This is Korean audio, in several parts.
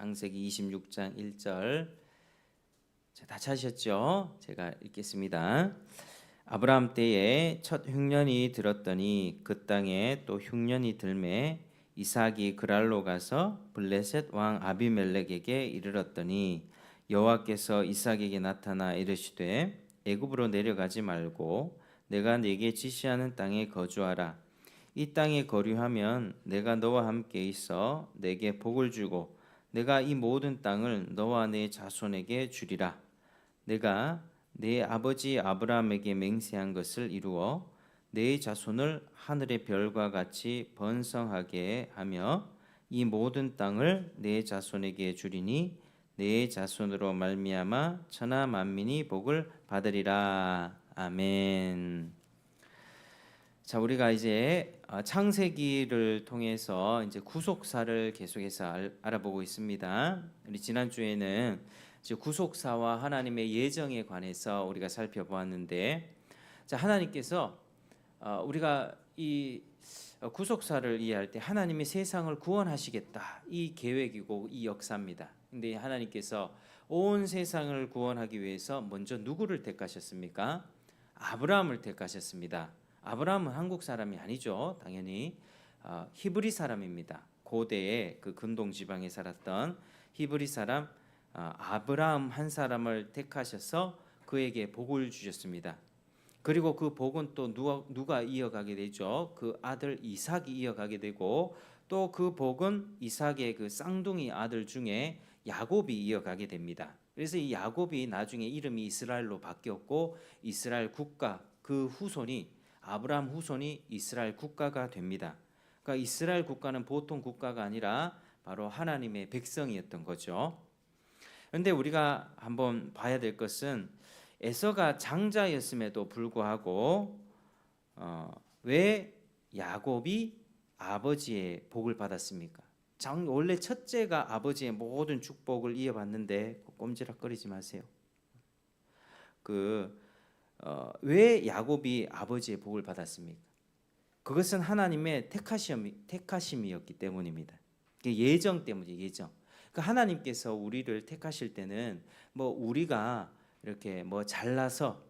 창세기 26장 1절. 다 찾으셨죠? 제가 읽겠습니다. 아브라함 때에 첫 흉년이 들었더니 그 땅에 또 흉년이 들매 이삭이 그랄로 가서 블레셋 왕 아비멜렉에게 이르렀더니 여호와께서 이삭에게 나타나 이르시되 애굽으로 내려가지 말고 내가 네게 지시하는 땅에 거주하라. 이 땅에 거류하면 내가 너와 함께 있어 내게 복을 주고 내가 이 모든 땅을 너와 네 자손에게 주리라. 내가 내 아버지 아브라함에게 맹세한 것을 이루어 네 자손을 하늘의 별과 같이 번성하게 하며 이 모든 땅을 네 자손에게 주리니 네 자손으로 말미암아 천하 만민이 복을 받으리라. 아멘. 자, 우리가 이제 창세기를 통해서 이제 구속사를 계속해서 알아보고 있습니다. 우리 지난 주에는 이제 구속사와 하나님의 예정에 관해서 우리가 살펴보았는데, 자, 하나님께서 우리가 이 구속사를 이해할 때 하나님이 세상을 구원하시겠다, 이 계획이고 이 역사입니다. 근데 하나님께서 온 세상을 구원하기 위해서 먼저 누구를 택하셨습니까? 아브라함을 택하셨습니다. 아브라함은 한국 사람이 아니죠. 당연히 히브리 사람입니다. 고대의 그 근동 지방에 살았던 히브리 사람 아브라함 한 사람을 택하셔서 그에게 복을 주셨습니다. 그리고 그 복은 또 누가 이어가게 되죠? 그 아들 이삭이 이어가게 되고 또 그 복은 이삭의 그 쌍둥이 아들 중에 야곱이 이어가게 됩니다. 그래서 이 야곱이 나중에 이름이 이스라엘로 바뀌었고 이스라엘 국가 그 후손이 아브라함 후손이 이스라엘 국가가 됩니다. 그러니까 이스라엘 국가는 보통 국가가 아니라 바로 하나님의 백성이었던 거죠. 그런데 우리가 한번 봐야 될 것은 에서가 장자였음에도 불구하고 왜 야곱이 아버지의 복을 받았습니까? 원래 첫째가 아버지의 모든 축복을 이어받는데 꼼지락거리지 마세요. 왜 야곱이 아버지의 복을 받았습니까? 그것은 하나님의 택하심이었기 때문입니다. 예정 때문이죠. 예정. 그러니까 하나님께서 우리를 택하실 때는 우리가 이렇게 잘나서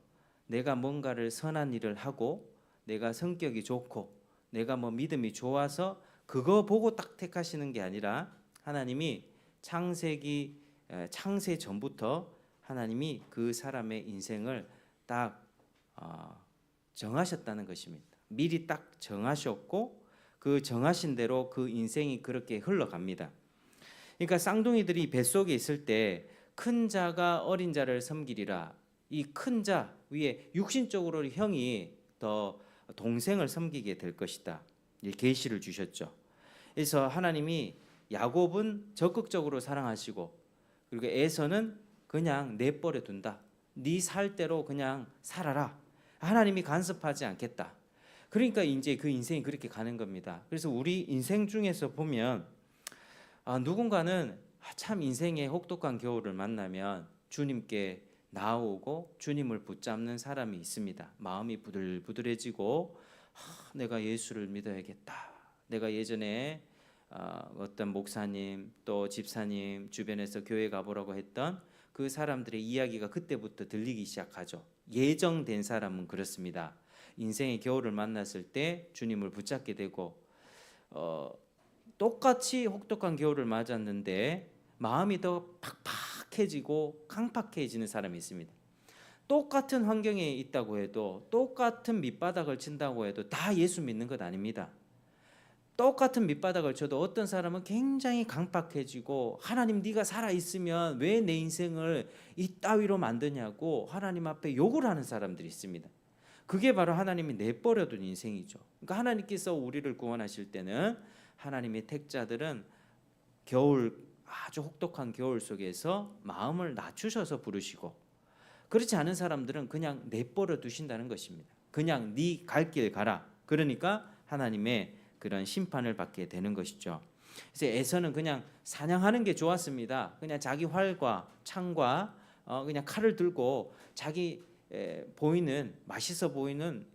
내가 뭔가를 선한 일을 하고 내가 성격이 좋고 내가 믿음이 좋아서 그거 보고 딱 택하시는 게 아니라 하나님이 창세 전부터 하나님이 그 사람의 인생을 딱 정하셨다는 것입니다. 미리 딱 정하셨고 그 정하신 대로 그 인생이 그렇게 흘러갑니다. 그러니까 쌍둥이들이 뱃속에 있을 때 큰 자가 어린 자를 섬기리라. 이 큰 자 위에 육신적으로 형이 더 동생을 섬기게 될 것이다. 계시를 주셨죠. 그래서 하나님이 야곱은 적극적으로 사랑하시고 그리고 에서는 그냥 내버려 둔다. 네 살 대로 그냥 살아라. 하나님이 간섭하지 않겠다. 그러니까 이제 그 인생이 그렇게 가는 겁니다. 그래서 우리 인생 중에서 보면 누군가는 참 인생의 혹독한 겨울을 만나면 주님께 나오고 주님을 붙잡는 사람이 있습니다. 마음이 부들부들해지고 내가 예수를 믿어야겠다. 내가 예전에 어떤 목사님 또 집사님 주변에서 교회 가보라고 했던 그 사람들의 이야기가 그때부터 들리기 시작하죠. 예정된 사람은 그렇습니다. 인생의 겨울을 만났을 때 주님을 붙잡게 되고 똑같이 혹독한 겨울을 맞았는데 마음이 더 팍팍해지고 강팍해지는 사람이 있습니다. 똑같은 환경에 있다고 해도 똑같은 밑바닥을 친다고 해도 다 예수 믿는 것 아닙니다. 똑같은 밑바닥을 쳐도 어떤 사람은 굉장히 강팍해지고 하나님 네가 살아있으면 왜 내 인생을 이따위로 만드냐고 하나님 앞에 욕을 하는 사람들이 있습니다. 그게 바로 하나님이 내버려둔 인생이죠. 그러니까 하나님께서 우리를 구원하실 때는 하나님의 택자들은 아주 혹독한 겨울 속에서 마음을 낮추셔서 부르시고 그렇지 않은 사람들은 그냥 내버려 두신다는 것입니다. 그냥 네 갈 길 가라. 그러니까 하나님의 그런 심판을 받게 되는 것이죠. 그래서 에서는 그냥 사냥하는 게 좋았습니다. 그냥 자기 활과 창과 그냥 칼을 들고 자기 맛있어 보이는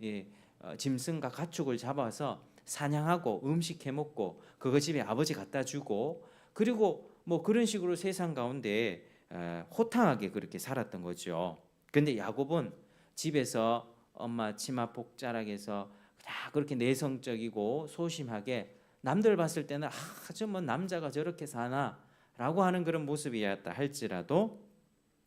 짐승과 가축을 잡아서 사냥하고 음식 해먹고 그거 집에 아버지 갖다 주고 그리고 뭐 그런 식으로 세상 가운데 호탕하게 그렇게 살았던 거죠. 근데 야곱은 집에서 엄마 치마 폭자락에서 다 그렇게 내성적이고 소심하게 남들 봤을 때는 저 뭐 남자가 저렇게 사나라고 하는 그런 모습이었다 할지라도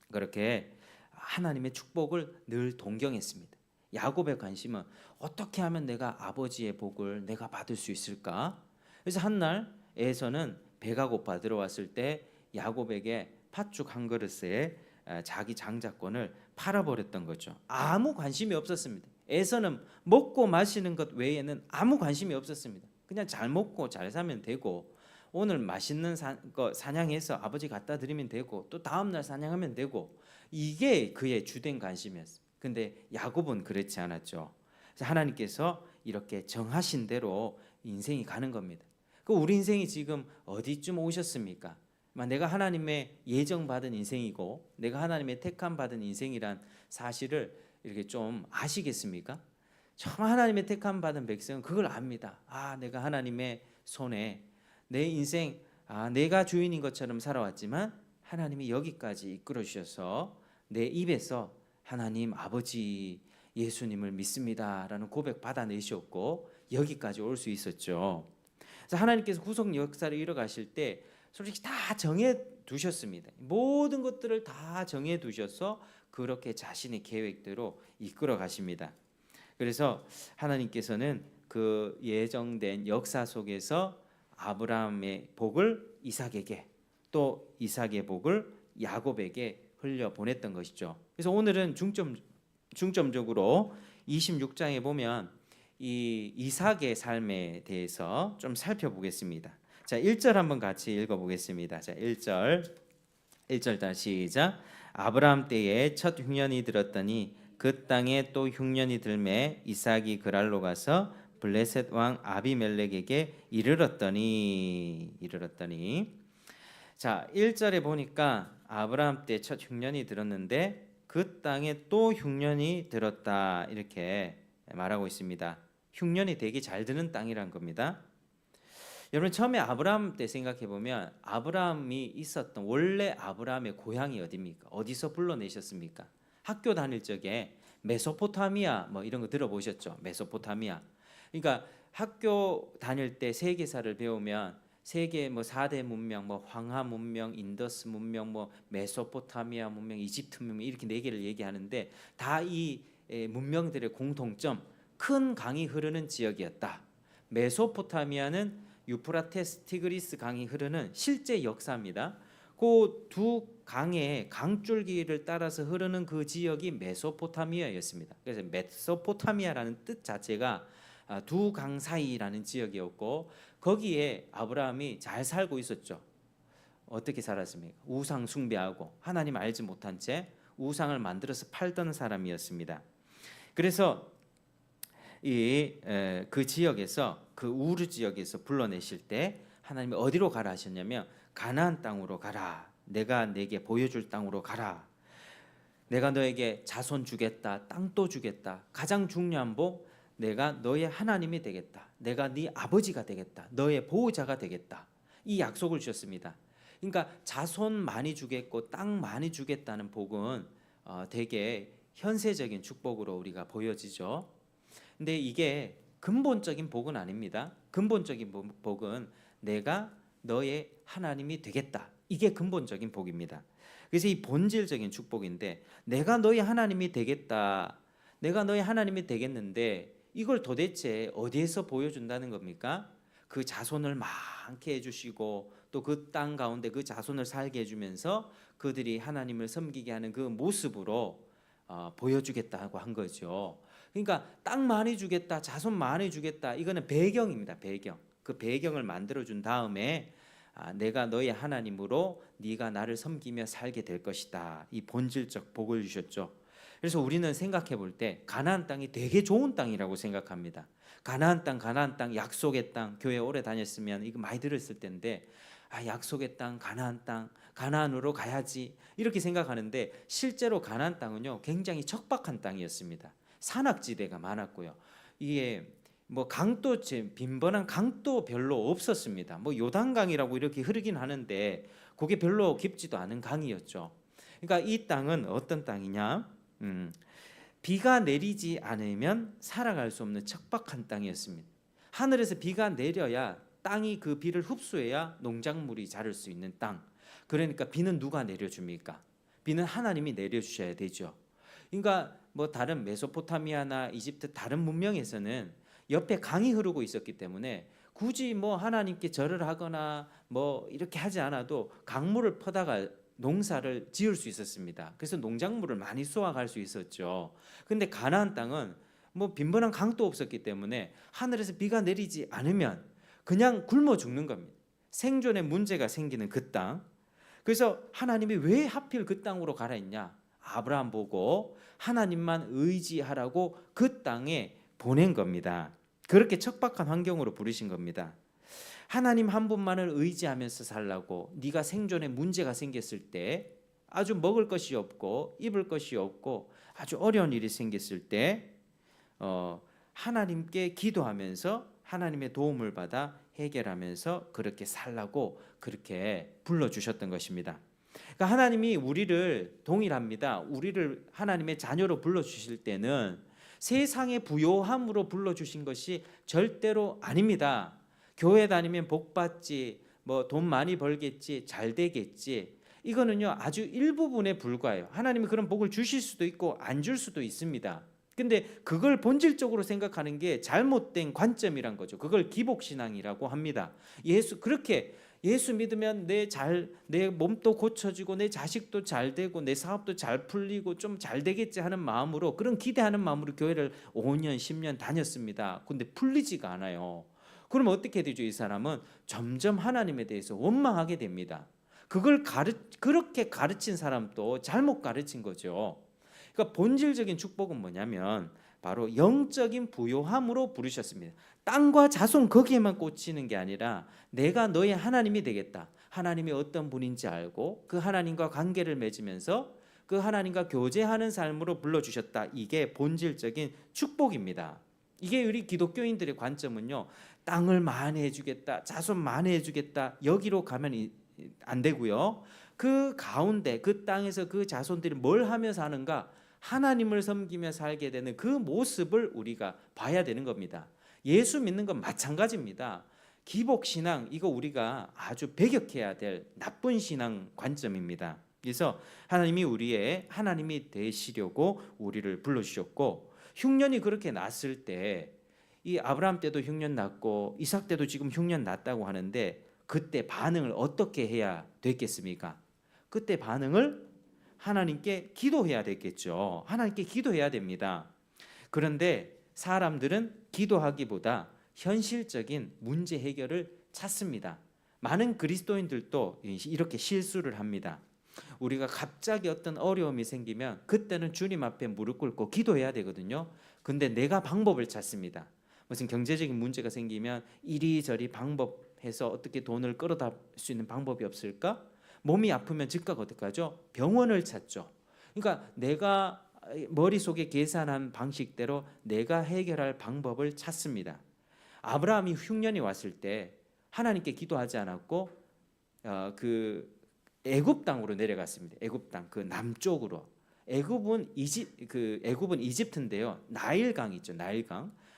그렇게 하나님의 축복을 늘 동경했습니다. 야곱의 관심은 어떻게 하면 내가 아버지의 복을 내가 받을 수 있을까? 그래서 한날 에서는 배가 고파 들어왔을 때 야곱에게 팥죽 한 그릇에 자기 장자권을 팔아버렸던 거죠. 아무 관심이 없었습니다. 에서는 먹고 마시는 것 외에는 아무 관심이 없었습니다. 그냥 잘 먹고 잘 사면 되고 오늘 맛있는 거 사냥해서 아버지 갖다 드리면 되고 또 다음날 사냥하면 되고 이게 그의 주된 관심이었어요. 근데 야곱은 그렇지 않았죠. 그래서 하나님께서 이렇게 정하신 대로 인생이 가는 겁니다. 그 우리 인생이 지금 어디쯤 오셨습니까? 내가 하나님의 예정받은 인생이고 내가 하나님의 택함 받은 인생이란 사실을 이렇게 좀 아시겠습니까? 정말 하나님의 택함 받은 백성은 그걸 압니다. 내가 하나님의 손에 내 인생 내가 주인인 것처럼 살아왔지만 하나님이 여기까지 이끌어 주셔서 내 입에서 하나님 아버지 예수님을 믿습니다라는 고백 받아내셨고 여기까지 올 수 있었죠. 그래서 하나님께서 구속 역사를 이뤄가실 때 솔직히 다 정해 두셨습니다. 모든 것들을 다 정해 두셔서 그렇게 자신의 계획대로 이끌어 가십니다. 그래서 하나님께서는 그 예정된 역사 속에서 아브라함의 복을 이삭에게 또 이삭의 복을 야곱에게 흘려 보냈던 것이죠. 그래서 오늘은 중점적으로 26장에 보면 이 이삭의 삶에 대해서 좀 살펴보겠습니다. 자, 1절 한번 같이 읽어보겠습니다. 자, 1절 다시 시작. 아브라함 때에 첫 흉년이 들었더니 그 땅에 또 흉년이 들매 이삭이 그랄로 가서 블레셋 왕 아비멜렉에게 이르렀더니 자, 1절에 보니까 아브라함 때 첫 흉년이 들었는데 그 땅에 또 흉년이 들었다 이렇게 말하고 있습니다. 흉년이 되게 잘 드는 땅이란 겁니다. 여러분 처음에 아브라함 때 생각해 보면 아브라함이 있었던 원래 아브라함의 고향이 어디입니까? 어디서 불러내셨습니까? 학교 다닐 적에 메소포타미아 뭐 이런 거 들어보셨죠? 메소포타미아. 그러니까 학교 다닐 때 세계사를 배우면 세계 뭐 4대 문명, 뭐 황하 문명, 인더스 문명, 뭐 메소포타미아 문명, 이집트 문명 이렇게 네 개를 얘기하는데 다 이 문명들의 공통점 큰 강이 흐르는 지역이었다. 메소포타미아는 유프라테스 티그리스 강이 흐르는 실제 역사입니다. 그 두 강의 강줄기를 따라서 흐르는 그 지역이 메소포타미아였습니다. 그래서 메소포타미아라는 뜻 자체가 두 강 사이라는 지역이었고 거기에 아브라함이 잘 살고 있었죠. 어떻게 살았습니까? 우상 숭배하고 하나님 알지 못한 채 우상을 만들어서 팔던 사람이었습니다. 그래서 그 지역에서 그 우르 지역에서 불러내실 때 하나님이 어디로 가라 하셨냐면 가나안 땅으로 가라. 내가 내게 보여줄 땅으로 가라. 내가 너에게 자손 주겠다. 땅도 주겠다. 가장 중요한 복 내가 너의 하나님이 되겠다. 내가 네 아버지가 되겠다. 너의 보호자가 되겠다. 이 약속을 주셨습니다. 그러니까 자손 많이 주겠고 땅 많이 주겠다는 복은 되게 현세적인 축복으로 우리가 보여지죠. 근데 이게 근본적인 복은 아닙니다. 근본적인 복은 내가 너의 하나님이 되겠다. 이게 근본적인 복입니다. 그래서 이 본질적인 축복인데 내가 너의 하나님이 되겠다. 내가 너의 하나님이 되겠는데 이걸 도대체 어디에서 보여준다는 겁니까? 그 자손을 많게 해주시고 또 그 땅 가운데 그 자손을 살게 해주면서 그들이 하나님을 섬기게 하는 그 모습으로 보여주겠다고 한 거죠. 그러니까 땅 많이 주겠다, 자손 많이 주겠다. 이거는 배경입니다. 배경. 그 배경을 만들어준 다음에 내가 너의 하나님으로 네가 나를 섬기며 살게 될 것이다. 이 본질적 복을 주셨죠. 그래서 우리는 생각해 볼 때 가나안 땅이 되게 좋은 땅이라고 생각합니다. 가나안 땅, 약속의 땅. 교회 오래 다녔으면 이거 많이 들었을 텐데 약속의 땅, 가나안으로 가야지 이렇게 생각하는데 실제로 가나안 땅은요 굉장히 척박한 땅이었습니다. 산악지대가 많았고요. 이게 뭐 빈번한 강도 별로 없었습니다. 뭐 요단강이라고 이렇게 흐르긴 하는데 그게 별로 깊지도 않은 강이었죠. 그러니까 이 땅은 어떤 땅이냐? 비가 내리지 않으면 살아갈 수 없는 척박한 땅이었습니다. 하늘에서 비가 내려야 땅이 그 비를 흡수해야 농작물이 자랄 수 있는 땅. 그러니까 비는 누가 내려줍니까? 비는 하나님이 내려주셔야 되죠. 그러니까 뭐 다른 메소포타미아나 이집트 다른 문명에서는 옆에 강이 흐르고 있었기 때문에 굳이 뭐 하나님께 절을 하거나 뭐 이렇게 하지 않아도 강물을 퍼다가 농사를 지을 수 있었습니다. 그래서 농작물을 많이 수확할 수 있었죠. 근데 가나안 땅은 뭐 빈번한 강도 없었기 때문에 하늘에서 비가 내리지 않으면 그냥 굶어 죽는 겁니다. 생존에 문제가 생기는 그 땅. 그래서 하나님이 왜 하필 그 땅으로 가라 했냐? 아브라함 보고 하나님만 의지하라고 그 땅에 보낸 겁니다. 그렇게 척박한 환경으로 부르신 겁니다. 하나님 한 분만을 의지하면서 살라고 네가 생존에 문제가 생겼을 때 아주 먹을 것이 없고 입을 것이 없고 아주 어려운 일이 생겼을 때 하나님께 기도하면서 하나님의 도움을 받아 해결하면서 그렇게 살라고 그렇게 불러주셨던 것입니다. 그러니까 하나님이 우리를 동일합니다. 우리를 하나님의 자녀로 불러주실 때는 세상의 부요함으로 불러주신 것이 절대로 아닙니다. 교회 다니면 복 받지, 뭐 돈 많이 벌겠지, 잘 되겠지. 이거는요 아주 일부분에 불과해요. 하나님이 그런 복을 주실 수도 있고 안 줄 수도 있습니다. 근데 그걸 본질적으로 생각하는 게 잘못된 관점이란 거죠. 그걸 기복신앙이라고 합니다. 그렇게 예수 믿으면 내 몸도 고쳐지고 내 자식도 잘 되고 내 사업도 잘 풀리고 좀 잘 되겠지 하는 마음으로 그런 기대하는 마음으로 교회를 5년 10년 다녔습니다. 근데 풀리지가 않아요. 그러면 어떻게 되죠? 이 사람은 점점 하나님에 대해서 원망하게 됩니다. 그렇게 가르친 사람도 잘못 가르친 거죠. 그러니까 본질적인 축복은 뭐냐면 바로 영적인 부요함으로 부르셨습니다. 땅과 자손 거기에만 꽂히는 게 아니라 내가 너의 하나님이 되겠다. 하나님이 어떤 분인지 알고 그 하나님과 관계를 맺으면서 그 하나님과 교제하는 삶으로 불러주셨다. 이게 본질적인 축복입니다. 이게 우리 기독교인들의 관점은요. 땅을 만회해 주겠다. 자손 만회해 주겠다. 여기로 가면 안 되고요. 그 가운데 그 땅에서 그 자손들이 뭘 하며 사는가? 하나님을 섬기며 살게 되는 그 모습을 우리가 봐야 되는 겁니다. 예수 믿는 건 마찬가지입니다. 기복신앙 이거 우리가 아주 배격해야 될 나쁜 신앙 관점입니다. 그래서 하나님이 되시려고 우리를 불러주셨고 흉년이 그렇게 났을 때 이 아브라함 때도 흉년 났고 이삭 때도 지금 흉년 났다고 하는데 그때 반응을 어떻게 해야 됐겠습니까? 그때 반응을 하나님께 기도해야 됐겠죠. 하나님께 기도해야 됩니다. 그런데 사람들은 기도하기보다 현실적인 문제 해결을 찾습니다. 많은 그리스도인들도 이렇게 실수를 합니다. 우리가 갑자기 어떤 어려움이 생기면 그때는 주님 앞에 무릎 꿇고 기도해야 되거든요. 근데 내가 방법을 찾습니다. 무슨 경제적인 문제가 생기면 이리저리 방법해서 어떻게 돈을 끌어다 수 있는 방법이 없을까? 몸이 아프면 즉각 어떻게 하죠? 병원을 찾죠. 그러니까 내가 머릿속에 계산한 방식대로 내가 해결할 방법을 찾습니다. 아브라함이 흉년이 왔을 때 하나님께 기도하지 않았고 그 애굽 땅으로 내려갔습니다. 애굽 땅 그 남쪽으로. 애굽은 이집트인데요. 나일강 있죠.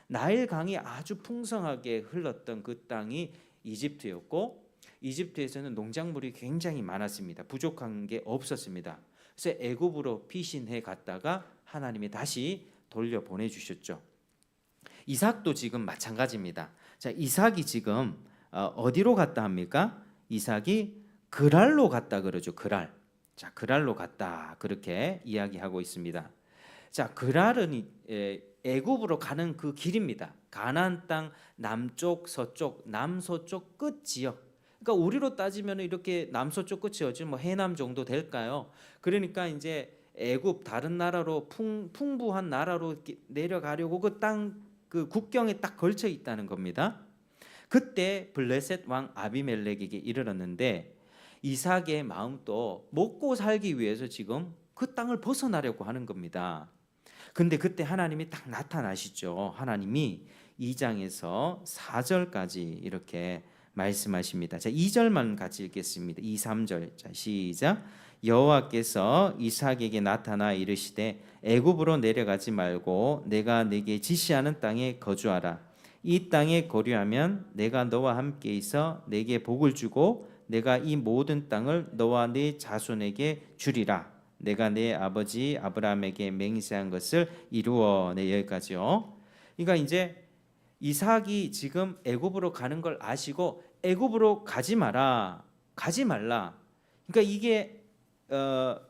나일강이 아주 풍성하게 흘렀던 그 땅이 이집트였고 이집트에서는 농작물이 굉장히 많았습니다. 부족한 게 없었습니다. 그래서 애굽으로 피신해 갔다가 하나님이 다시 돌려 보내주셨죠. 이삭도 지금 마찬가지입니다. 자, 이삭이 지금 어디로 갔다 합니까? 이삭이 그랄로 갔다 그러죠. 그랄. 자, 그랄로 갔다 그렇게 이야기하고 있습니다. 자, 그랄은 애굽으로 가는 그 길입니다. 가나안 땅 남쪽, 서쪽, 남서쪽 끝 지역. 그러니까 우리로 따지면 이렇게 남서쪽 끝이 어찌 뭐 해남 정도 될까요? 그러니까 이제 애굽 다른 나라로 풍부한 나라로 내려가려고 그 땅 그 국경에 딱 걸쳐 있다는 겁니다. 그때 블레셋 왕 아비멜렉에게 이르렀는데 이삭의 마음도 먹고 살기 위해서 지금 그 땅을 벗어나려고 하는 겁니다. 근데 그때 하나님이 딱 나타나시죠. 하나님이 2장에서 4절까지 이렇게 말씀하십니다. 자, 2절만 같이 읽겠습니다. 2, 3절. 자, 시작. 여호와께서 이삭에게 나타나 이르시되 애굽으로 내려가지 말고 내가 네게 지시하는 땅에 거주하라. 이 땅에 거류하면 내가 너와 함께 있어 네게 복을 주고 내가 이 모든 땅을 너와 네 자손에게 주리라. 내가 내 아버지 아브라함에게 맹세한 것을 이루어. 네, 여기까지요. 그러니까 이제 이삭이 지금 애굽으로 가는 걸 아시고 애굽으로 가지 마라, 가지 말라. 그러니까 이게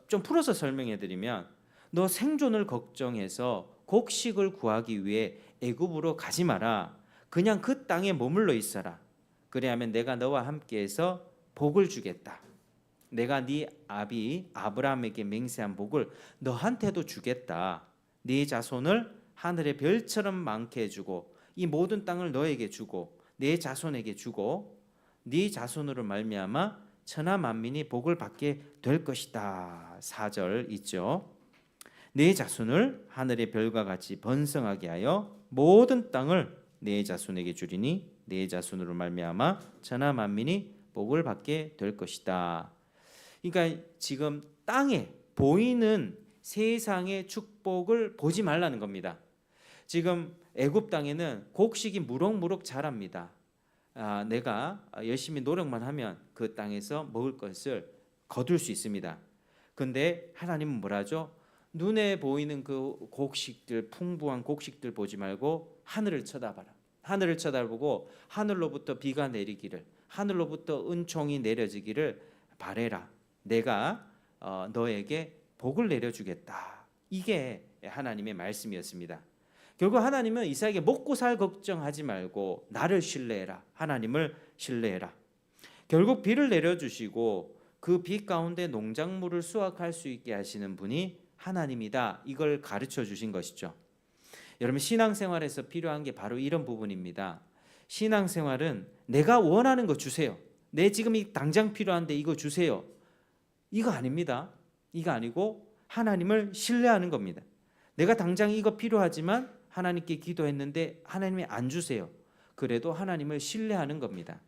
좀 풀어서 설명해 드리면 너 생존을 걱정해서 곡식을 구하기 위해 애굽으로 가지 마라. 그냥 그 땅에 머물러 있어라. 그래야면 내가 너와 함께해서 복을 주겠다. 내가 네 아비 아브라함에게 맹세한 복을 너한테도 주겠다. 네 자손을 하늘의 별처럼 많게 해주고 이 모든 땅을 너에게 주고 네 자손에게 주고 네 자손으로 말미암아 천하 만민이 복을 받게 될 것이다. 4절 있죠. 네 자손을 하늘의 별과 같이 번성하게 하여 모든 땅을 네 자손에게 주리니 네 자손으로 말미암아 천하 만민이 복을 받게 될 것이다. 그러니까 지금 땅에 보이는 세상의 축복을 보지 말라는 겁니다. 지금 애굽 땅에는 곡식이 무럭무럭 자랍니다. 내가 열심히 노력만 하면 그 땅에서 먹을 것을 거둘 수 있습니다. 근데 하나님은 뭐라죠? 눈에 보이는 그 곡식들, 풍부한 곡식들 보지 말고 하늘을 쳐다봐라. 하늘을 쳐다보고 하늘로부터 비가 내리기를, 하늘로부터 은총이 내려지기를 바래라. 내가 너에게 복을 내려주겠다. 이게 하나님의 말씀이었습니다. 결국 하나님은 이삭에게 먹고 살 걱정하지 말고 나를 신뢰해라. 하나님을 신뢰해라. 결국 비를 내려주시고 그 비 가운데 농작물을 수확할 수 있게 하시는 분이 하나님이다. 이걸 가르쳐 주신 것이죠. 여러분, 신앙생활에서 필요한 게 바로 이런 부분입니다. 신앙생활은 내가 원하는 거 주세요. 내 지금 당장 필요한데 이거 주세요. 이거 아닙니다. 이거 아니고 하나님을 신뢰하는 겁니다. 내가 당장 이거 필요하지만 하나님께 기도했는데 하나님이 안 주세요. 그래도 하나님을 신뢰하는 겁니다.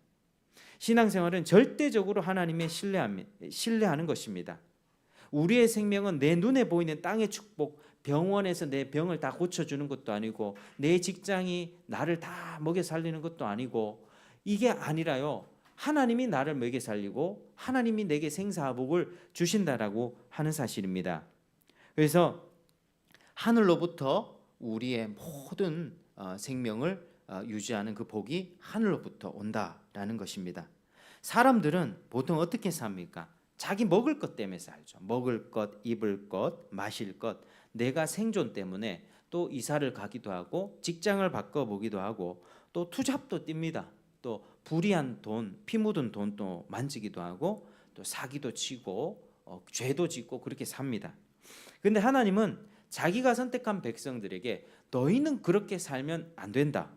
신앙생활은 절대적으로 하나님의 신뢰하는 것입니다. 우리의 생명은 내 눈에 보이는 땅의 축복, 병원에서 내 병을 다 고쳐주는 것도 아니고 내 직장이 나를 다 먹여 살리는 것도 아니고 이게 아니라요. 하나님이 나를 먹여 살리고 하나님이 내게 생사복을 주신다라고 하는 사실입니다. 그래서 하늘로부터 우리의 모든 생명을 유지하는 그 복이 하늘로부터 온다라는 것입니다. 사람들은 보통 어떻게 삽니까? 자기 먹을 것 때문에 살죠. 먹을 것, 입을 것, 마실 것. 내가 생존 때문에 또 이사를 가기도 하고 직장을 바꿔보기도 하고 또 투잡도 띱니다. 또 불의한 돈, 피 묻은 돈도 만지기도 하고 또 사기도 치고 죄도 짓고 그렇게 삽니다. 그런데 하나님은 자기가 선택한 백성들에게 너희는 그렇게 살면 안 된다.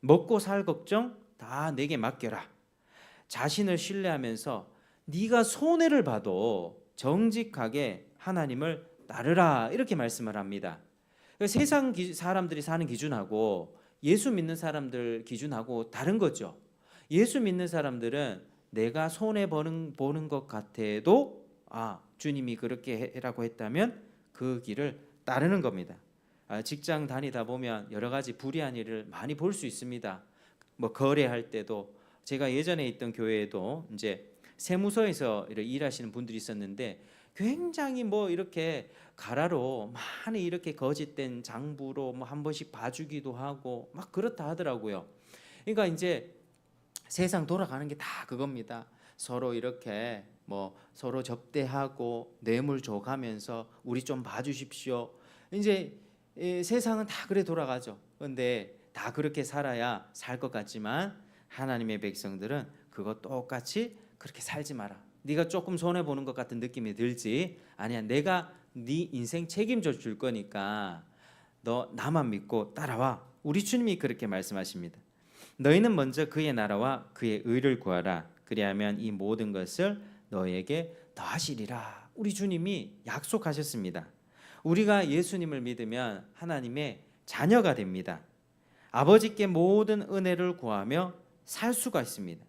먹고 살 걱정 다 내게 맡겨라. 자신을 신뢰하면서 네가 손해를 봐도 정직하게 하나님을 따르라 이렇게 말씀을 합니다. 세상 사람들이 사는 기준하고 예수 믿는 사람들 기준하고 다른 거죠. 예수 믿는 사람들은 내가 손해 보는 것 같아도 주님이 그렇게 해라고 했다면 그 길을 따르는 겁니다. 직장 다니다 보면 여러 가지 불의한 일을 많이 볼 수 있습니다. 뭐 거래할 때도 제가 예전에 있던 교회에도 이제 세무서에서 일하시는 분들이 있었는데 굉장히 뭐 이렇게 가라로 많이 이렇게 거짓된 장부로 뭐 한 번씩 봐주기도 하고 막 그렇다 하더라고요. 그러니까 이제 세상 돌아가는 게 다 그겁니다. 서로 이렇게 뭐 서로 접대하고 뇌물 줘가면서 우리 좀 봐주십시오. 이제 세상은 다 그래 돌아가죠. 그런데 다 그렇게 살아야 살 것 같지만 하나님의 백성들은 그거 똑같이 그렇게 살지 마라. 네가 조금 손해 보는 것 같은 느낌이 들지 아니야. 내가 네 인생 책임져 줄 거니까 너 나만 믿고 따라와. 우리 주님이 그렇게 말씀하십니다. 너희는 먼저 그의 나라와 그의 의를 구하라. 그리하면 이 모든 것을 너희에게 더하시리라. 우리 주님이 약속하셨습니다. 우리가 예수님을 믿으면 하나님의 자녀가 됩니다. 아버지께 모든 은혜를 구하며 살 수가 있습니다.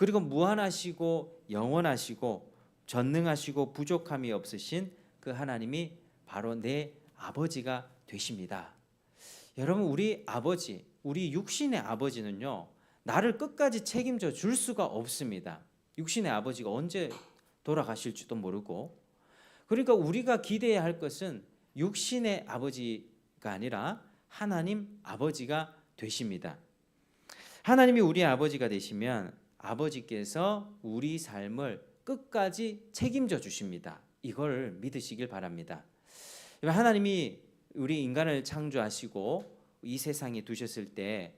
그리고 무한하시고 영원하시고 전능하시고 부족함이 없으신 그 하나님이 바로 내 아버지가 되십니다. 여러분, 우리 아버지, 우리 육신의 아버지는요, 나를 끝까지 책임져 줄 수가 없습니다. 육신의 아버지가 언제 돌아가실지도 모르고. 그러니까 우리가 기대해야 할 것은 육신의 아버지가 아니라 하나님 아버지가 되십니다. 하나님이 우리 아버지가 되시면 아버지께서 우리 삶을 끝까지 책임져 주십니다. 이걸 믿으시길 바랍니다. 하나님이 우리 인간을 창조하시고 이 세상에 두셨을 때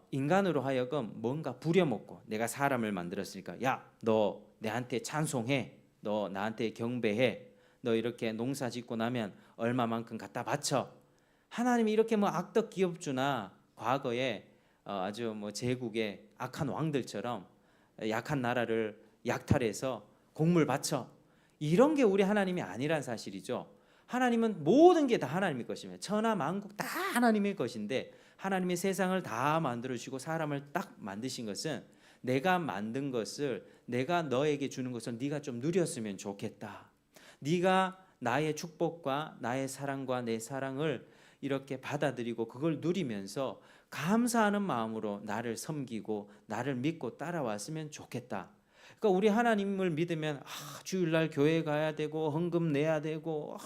인간으로 하여금 뭔가 부려먹고, 내가 사람을 만들었으니까 야, 너 내한테 찬송해, 너 나한테 경배해, 너 이렇게 농사 짓고 나면 얼마만큼 갖다 바쳐. 하나님이 이렇게 악덕 기업주나 과거에 아주 제국의 악한 왕들처럼 약한 나라를 약탈해서 곡물 바쳐, 이런 게 우리 하나님이 아니란 사실이죠. 하나님은 모든 게 다 하나님의 것입니다. 천하 만국 다 하나님의 것인데, 하나님의 세상을 다 만들어주시고 사람을 딱 만드신 것은 내가 만든 것을, 내가 너에게 주는 것을 네가 좀 누렸으면 좋겠다. 네가 나의 축복과 나의 사랑과 내 사랑을 이렇게 받아들이고 그걸 누리면서 감사하는 마음으로 나를 섬기고 나를 믿고 따라왔으면 좋겠다. 그러니까 우리 하나님을 믿으면 주일날 교회 가야 되고 헌금 내야 되고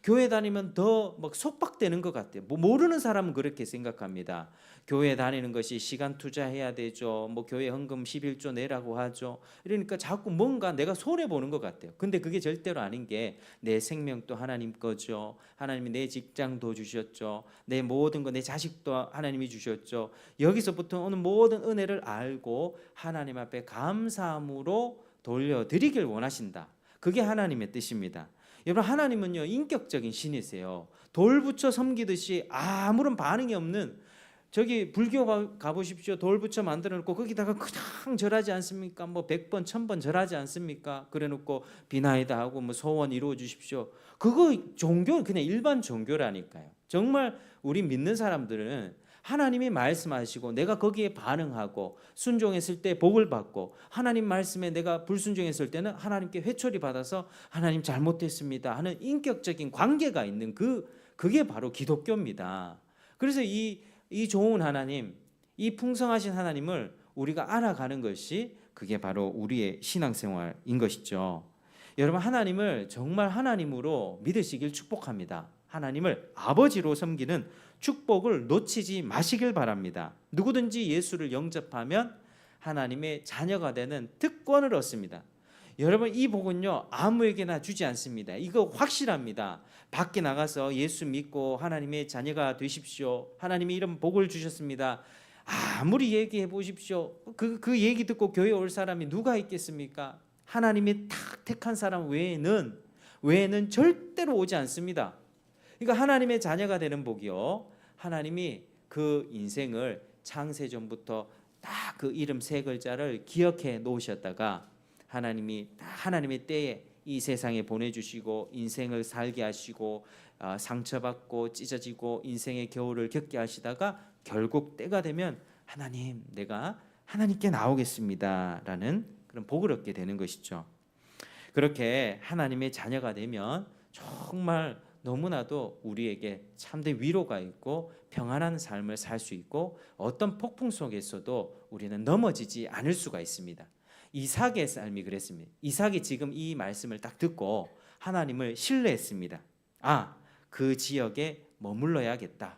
교회 다니면 더 속박되는 것 같아요. 모르는 사람은 그렇게 생각합니다. 교회 다니는 것이 시간 투자해야 되죠. 교회 헌금 11조 내라고 하죠. 그러니까 자꾸 뭔가 내가 손해 보는 것 같아요. 근데 그게 절대로 아닌 게, 내 생명도 하나님 거죠. 하나님이 내 직장도 주셨죠. 내 모든 거, 내 자식도 하나님이 주셨죠. 여기서부터 오는 모든 은혜를 알고 하나님 앞에 감사함으로 돌려드리길 원하신다. 그게 하나님의 뜻입니다. 여러분, 하나님은요 인격적인 신이세요. 돌 붙여 섬기듯이 아무런 반응이 없는, 저기 불교 가보십시오. 돌 붙여 만들어 놓고 거기다가 그냥 절하지 않습니까? 100번 1000번 절하지 않습니까? 그래 놓고 비나이다 하고 소원 이루어 주십시오. 그거 종교, 그냥 일반 종교라니까요. 정말 우리 믿는 사람들은 하나님이 말씀하시고 내가 거기에 반응하고 순종했을 때 복을 받고, 하나님 말씀에 내가 불순종했을 때는 하나님께 회초리 받아서 하나님 잘못했습니다 하는 인격적인 관계가 있는 그게 바로 기독교입니다. 그래서 이 좋은 하나님, 이 풍성하신 하나님을 우리가 알아가는 것이, 그게 바로 우리의 신앙생활인 것이죠. 여러분, 하나님을 정말 하나님으로 믿으시길 축복합니다. 하나님을 아버지로 섬기는 축복을 놓치지 마시길 바랍니다. 누구든지 예수를 영접하면 하나님의 자녀가 되는 특권을 얻습니다. 여러분, 이 복은요 아무에게나 주지 않습니다. 이거 확실합니다. 밖에 나가서 예수 믿고 하나님의 자녀가 되십시오, 하나님이 이런 복을 주셨습니다, 아무리 얘기해 보십시오. 그 얘기 듣고 교회 올 사람이 누가 있겠습니까? 하나님이 딱 택한 사람 외에는 절대로 오지 않습니다. 그러니까 하나님의 자녀가 되는 복이요, 하나님이 그 인생을 창세 전부터 딱 그 이름 3글자를 기억해 놓으셨다가 하나님이 하나님의 때에 이 세상에 보내주시고 인생을 살게 하시고 상처받고 찢어지고 인생의 겨울을 겪게 하시다가 결국 때가 되면 하나님, 내가 하나님께 나오겠습니다 라는 그런 복을 얻게 되는 것이죠. 그렇게 하나님의 자녀가 되면 정말 너무나도 우리에게 참된 위로가 있고 평안한 삶을 살 수 있고, 어떤 폭풍 속에서도 우리는 넘어지지 않을 수가 있습니다. 이삭의 삶이 그랬습니다. 이삭이 지금 이 말씀을 딱 듣고 하나님을 신뢰했습니다. 그 지역에 머물러야겠다.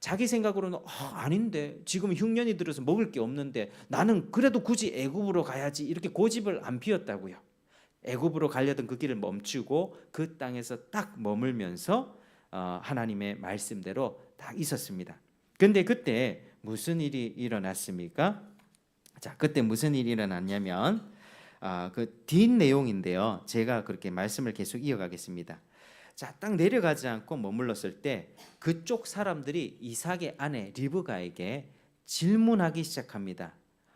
자기 생각으로는 아닌데 지금 흉년이 들어서 먹을 게 없는데 나는 그래도 굳이 애굽으로 가야지, 이렇게 고집을 안 피웠다고요. 애굽으로 가려던 그 길을 멈추고 그 땅에서 딱 머물면서 하나님의 말씀대로 딱 있었습니다. 근데 그때 무슨 일이 일어났습니까? 자, 그때 무슨 일이 일어났냐면 그 뒷 내용인데요. 제가 그렇게 말씀을 계속 이어가겠습니다. 자, 딱 내려가지 않고 머물렀을 때 그쪽 사람들이 이삭의 아내 리브가에게 질문하기 시작합니다.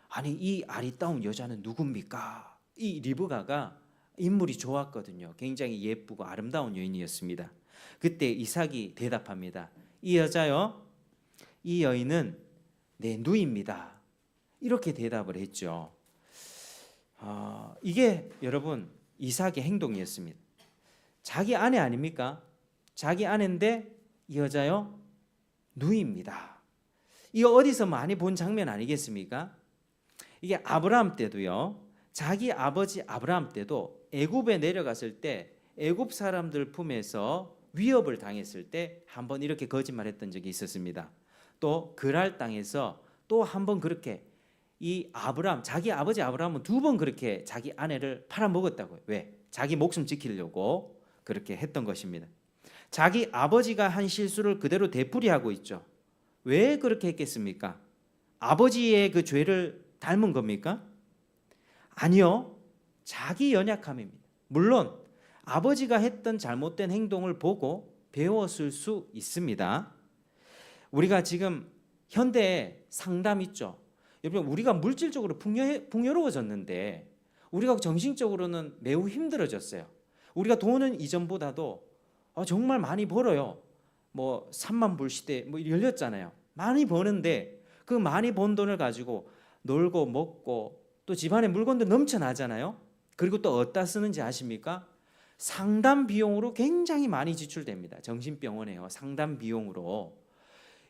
아니, 이 아리따운 여자는 누굽니까? 이 리브가가 인물이 좋았거든요. 굉장히 예쁘고 아름다운 여인이었습니다. 그때 이삭이 대답합니다. 이 여자요, 이 여인은 내 누이입니다. 이렇게 대답을 했죠. 이게 여러분 이삭의 행동이었습니다. 자기 아내 아닙니까? 자기 아내인데 이 여자요 누이입니다. 이거 어디서 많이 본 장면 아니겠습니까? 이게 아브라함 때도요. 자기 아버지 아브라함 때도 애굽에 내려갔을 때 애굽 사람들 품에서 위협을 당했을 때 한번 이렇게 거짓말했던 적이 있었습니다. 또 그랄 땅에서 또 한번 그렇게 이 아브라함 자기 아버지 아브라함은 2번 그렇게 자기 아내를 팔아먹었다고요. 왜? 자기 목숨 지키려고 그렇게 했던 것입니다. 자기 아버지가 한 실수를 그대로 되풀이하고 있죠. 왜 그렇게 했겠습니까? 아버지의 그 죄를 닮은 겁니까? 아니요. 자기 연약함입니다. 물론 아버지가 했던 잘못된 행동을 보고 배웠을 수 있습니다. 우리가 지금 현대에 상담 있죠. 여러분 우리가 물질적으로 풍요로워졌는데 우리가 정신적으로는 매우 힘들어졌어요. 우리가 돈은 이전보다도 정말 많이 벌어요. 뭐 3만 불 시대 뭐 열렸잖아요. 많이 버는데 그 많이 번 돈을 가지고 놀고 먹고 또 집안에 물건도 넘쳐나잖아요. 그리고 또 어디다 쓰는지 아십니까? 상담 비용으로 굉장히 많이 지출됩니다. 정신병원에요. 상담 비용으로.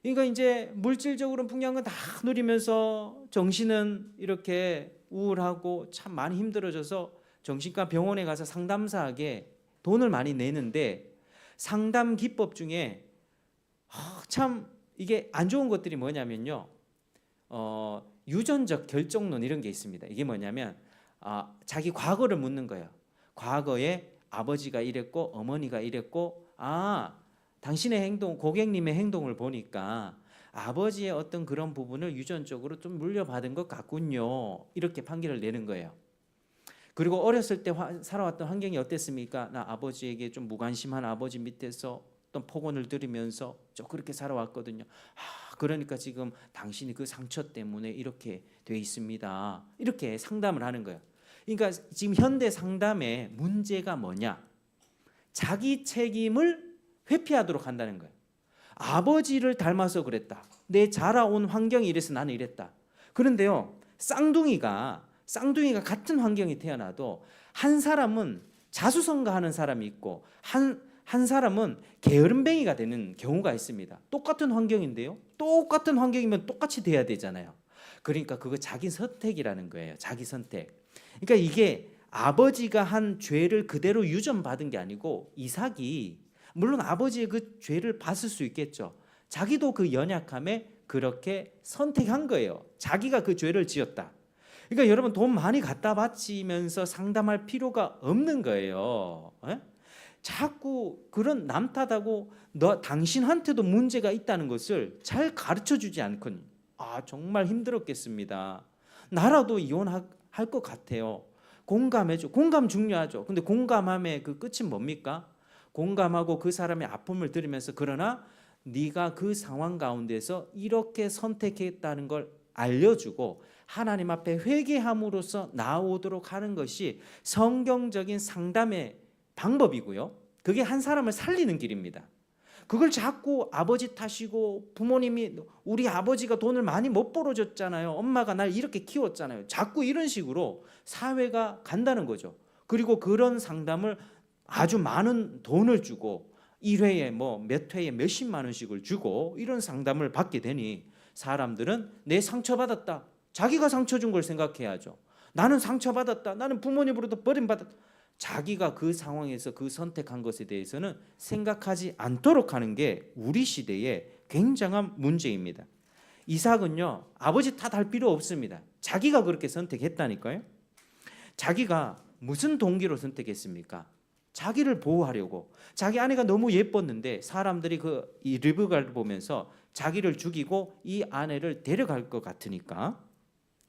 그러니까 이제 물질적으로 풍요한 거 다 누리면서 정신은 이렇게 우울하고 참 많이 힘들어져서 정신과 병원에 가서 상담사에게 돈을 많이 내는데 상담 기법 중에 참 이게 안 좋은 것들이 뭐냐면요. 유전적 결정론 이런 게 있습니다. 이게 뭐냐면 자기 과거를 묻는 거예요. 과거에 아버지가 이랬고 어머니가 이랬고 당신의 행동, 고객님의 행동을 보니까 아버지의 어떤 그런 부분을 유전적으로 좀 물려받은 것 같군요. 이렇게 판결을 내는 거예요. 그리고 어렸을 때 살아왔던 환경이 어땠습니까? 나 아버지에게 좀 무관심한 아버지 밑에서 어떤 폭언을 들으면서 저 그렇게 살아왔거든요. 그러니까 지금 당신이 그 상처 때문에 이렇게 돼 있습니다. 이렇게 상담을 하는 거예요. 그러니까 지금 현대 상담의 문제가 뭐냐? 자기 책임을 회피하도록 한다는 거예요. 아버지를 닮아서 그랬다. 내 자라온 환경이 이래서 나는 이랬다. 그런데요, 쌍둥이가 같은 환경에 태어나도 한 사람은 자수성가하는 사람이 있고 한 사람은 게으름뱅이가 되는 경우가 있습니다. 똑같은 환경인데요. 똑같은 환경이면 똑같이 돼야 되잖아요. 그러니까 그거 자기 선택이라는 거예요. 자기 선택. 그러니까 이게 아버지가 한 죄를 그대로 유전받은 게 아니고 이삭이 물론 아버지의 그 죄를 봤을 수 있겠죠. 자기도 그 연약함에 그렇게 선택한 거예요. 자기가 그 죄를 지었다. 그러니까 여러분 돈 많이 갖다 바치면서 상담할 필요가 없는 거예요. 자꾸 그런 남 탓하고 당신한테도 문제가 있다는 것을 잘 가르쳐주지 않거든요. 정말 힘들었겠습니다. 나라도 이혼할 것 같아요. 공감해줘. 공감 중요하죠. 근데 공감함의 그 끝은 뭡니까? 공감하고 그 사람의 아픔을 들으면서 그러나 네가 그 상황 가운데서 이렇게 선택했다는 걸 알려주고 하나님 앞에 회개함으로써 나오도록 하는 것이 성경적인 상담의 방법이고요. 그게 한 사람을 살리는 길입니다. 그걸 자꾸 아버지 탓이고 부모님이 우리 아버지가 돈을 많이 못 벌어줬잖아요. 엄마가 날 이렇게 키웠잖아요. 자꾸 이런 식으로 사회가 간다는 거죠. 그리고 그런 상담을 아주 많은 돈을 주고 1회에 몇 회에 몇십만 원씩을 주고 이런 상담을 받게 되니 사람들은 내 상처받았다. 자기가 상처 준 걸 생각해야죠. 나는 상처받았다. 나는 부모님으로부터 버림받았다. 자기가 그 상황에서 그 선택한 것에 대해서는 생각하지 않도록 하는 게 우리 시대의 굉장한 문제입니다. 이삭은요, 아버지 탓할 필요 없습니다. 자기가 그렇게 선택했다니까요. 자기가 무슨 동기로 선택했습니까? 자기를 보호하려고. 자기 아내가 너무 예뻤는데 사람들이 이 리브가를 보면서 자기를 죽이고 이 아내를 데려갈 것 같으니까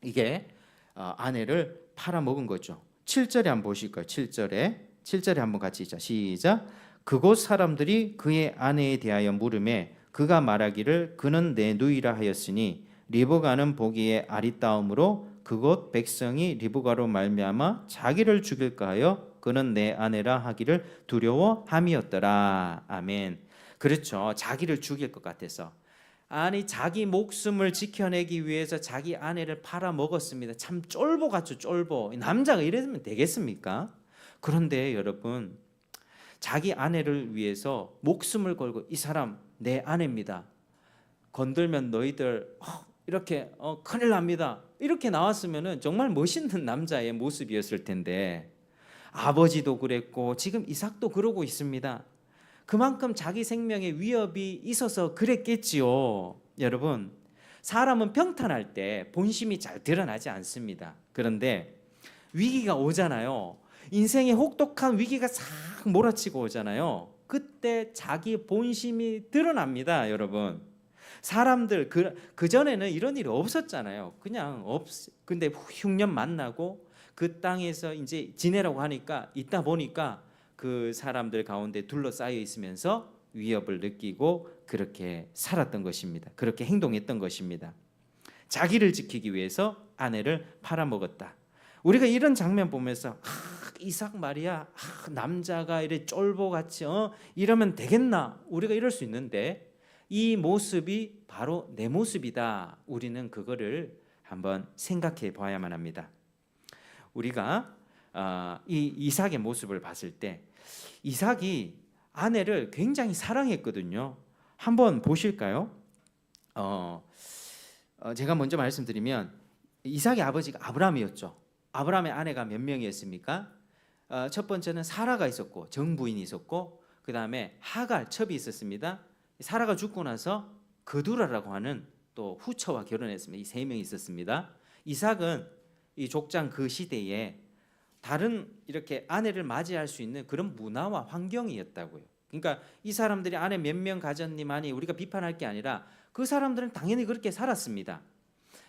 이게 아내를 팔아먹은 거죠. 7절에 한번 보실까요? 7절에 한번 같이 읽자. 시작. 그곳 사람들이 그의 아내에 대하여 물으매 그가 말하기를 그는 내 누이라 하였으니 리브가는 보기에 아리따움으로 그곳 백성이 리브가로 말미암아 자기를 죽일까 하여 그는 내 아내라 하기를 두려워함이었더라. 아멘. 그렇죠. 자기를 죽일 것 같아서. 아니 자기 목숨을 지켜내기 위해서 자기 아내를 팔아먹었습니다. 참 쫄보같죠, 쫄보. 남자가 이러면 되겠습니까? 그런데 여러분, 자기 아내를 위해서 목숨을 걸고 이 사람 내 아내입니다. 건들면 너희들 이렇게 큰일 납니다. 이렇게 나왔으면 정말 멋있는 남자의 모습이었을 텐데 아버지도 그랬고 지금 이삭도 그러고 있습니다. 그만큼 자기 생명에 위협이 있어서 그랬겠지요. 여러분, 사람은 평탄할 때 본심이 잘 드러나지 않습니다. 그런데 위기가 오잖아요. 인생의 혹독한 위기가 싹 몰아치고 오잖아요. 그때 자기 본심이 드러납니다, 여러분. 사람들 그 전에는 이런 일이 없었잖아요. 그냥 근데 흉년 만나고 그 땅에서 이제 지내라고 하니까 있다 보니까 그 사람들 가운데 둘러싸여 있으면서 위협을 느끼고 그렇게 살았던 것입니다. 그렇게 행동했던 것입니다. 자기를 지키기 위해서 아내를 팔아먹었다. 우리가 이런 장면 보면서 이삭 말이야, 남자가 이래 쫄보같이 이러면 되겠나, 우리가 이럴 수 있는데 이 모습이 바로 내 모습이다. 우리는 그거를 한번 생각해 봐야만 합니다. 우리가 이 이삭의 모습을 봤을 때 이삭이 아내를 굉장히 사랑했거든요. 한번 보실까요? 제가 먼저 말씀드리면 이삭의 아버지가 아브라함이었죠. 아브라함의 아내가 몇 명이었습니까? 첫 번째는 사라가 있었고 정부인이 있었고 그 다음에 하갈 첩이 있었습니다. 사라가 죽고 나서 그두라라고 하는 또 후처와 결혼했습니다. 이 세 명이 있었습니다. 이삭은 이 족장 그 시대에 다른 이렇게 아내를 맞이할 수 있는 그런 문화와 환경이었다고요. 그러니까 이 사람들이 아내 몇 명 가졌니만이 우리가 비판할 게 아니라 그 사람들은 당연히 그렇게 살았습니다.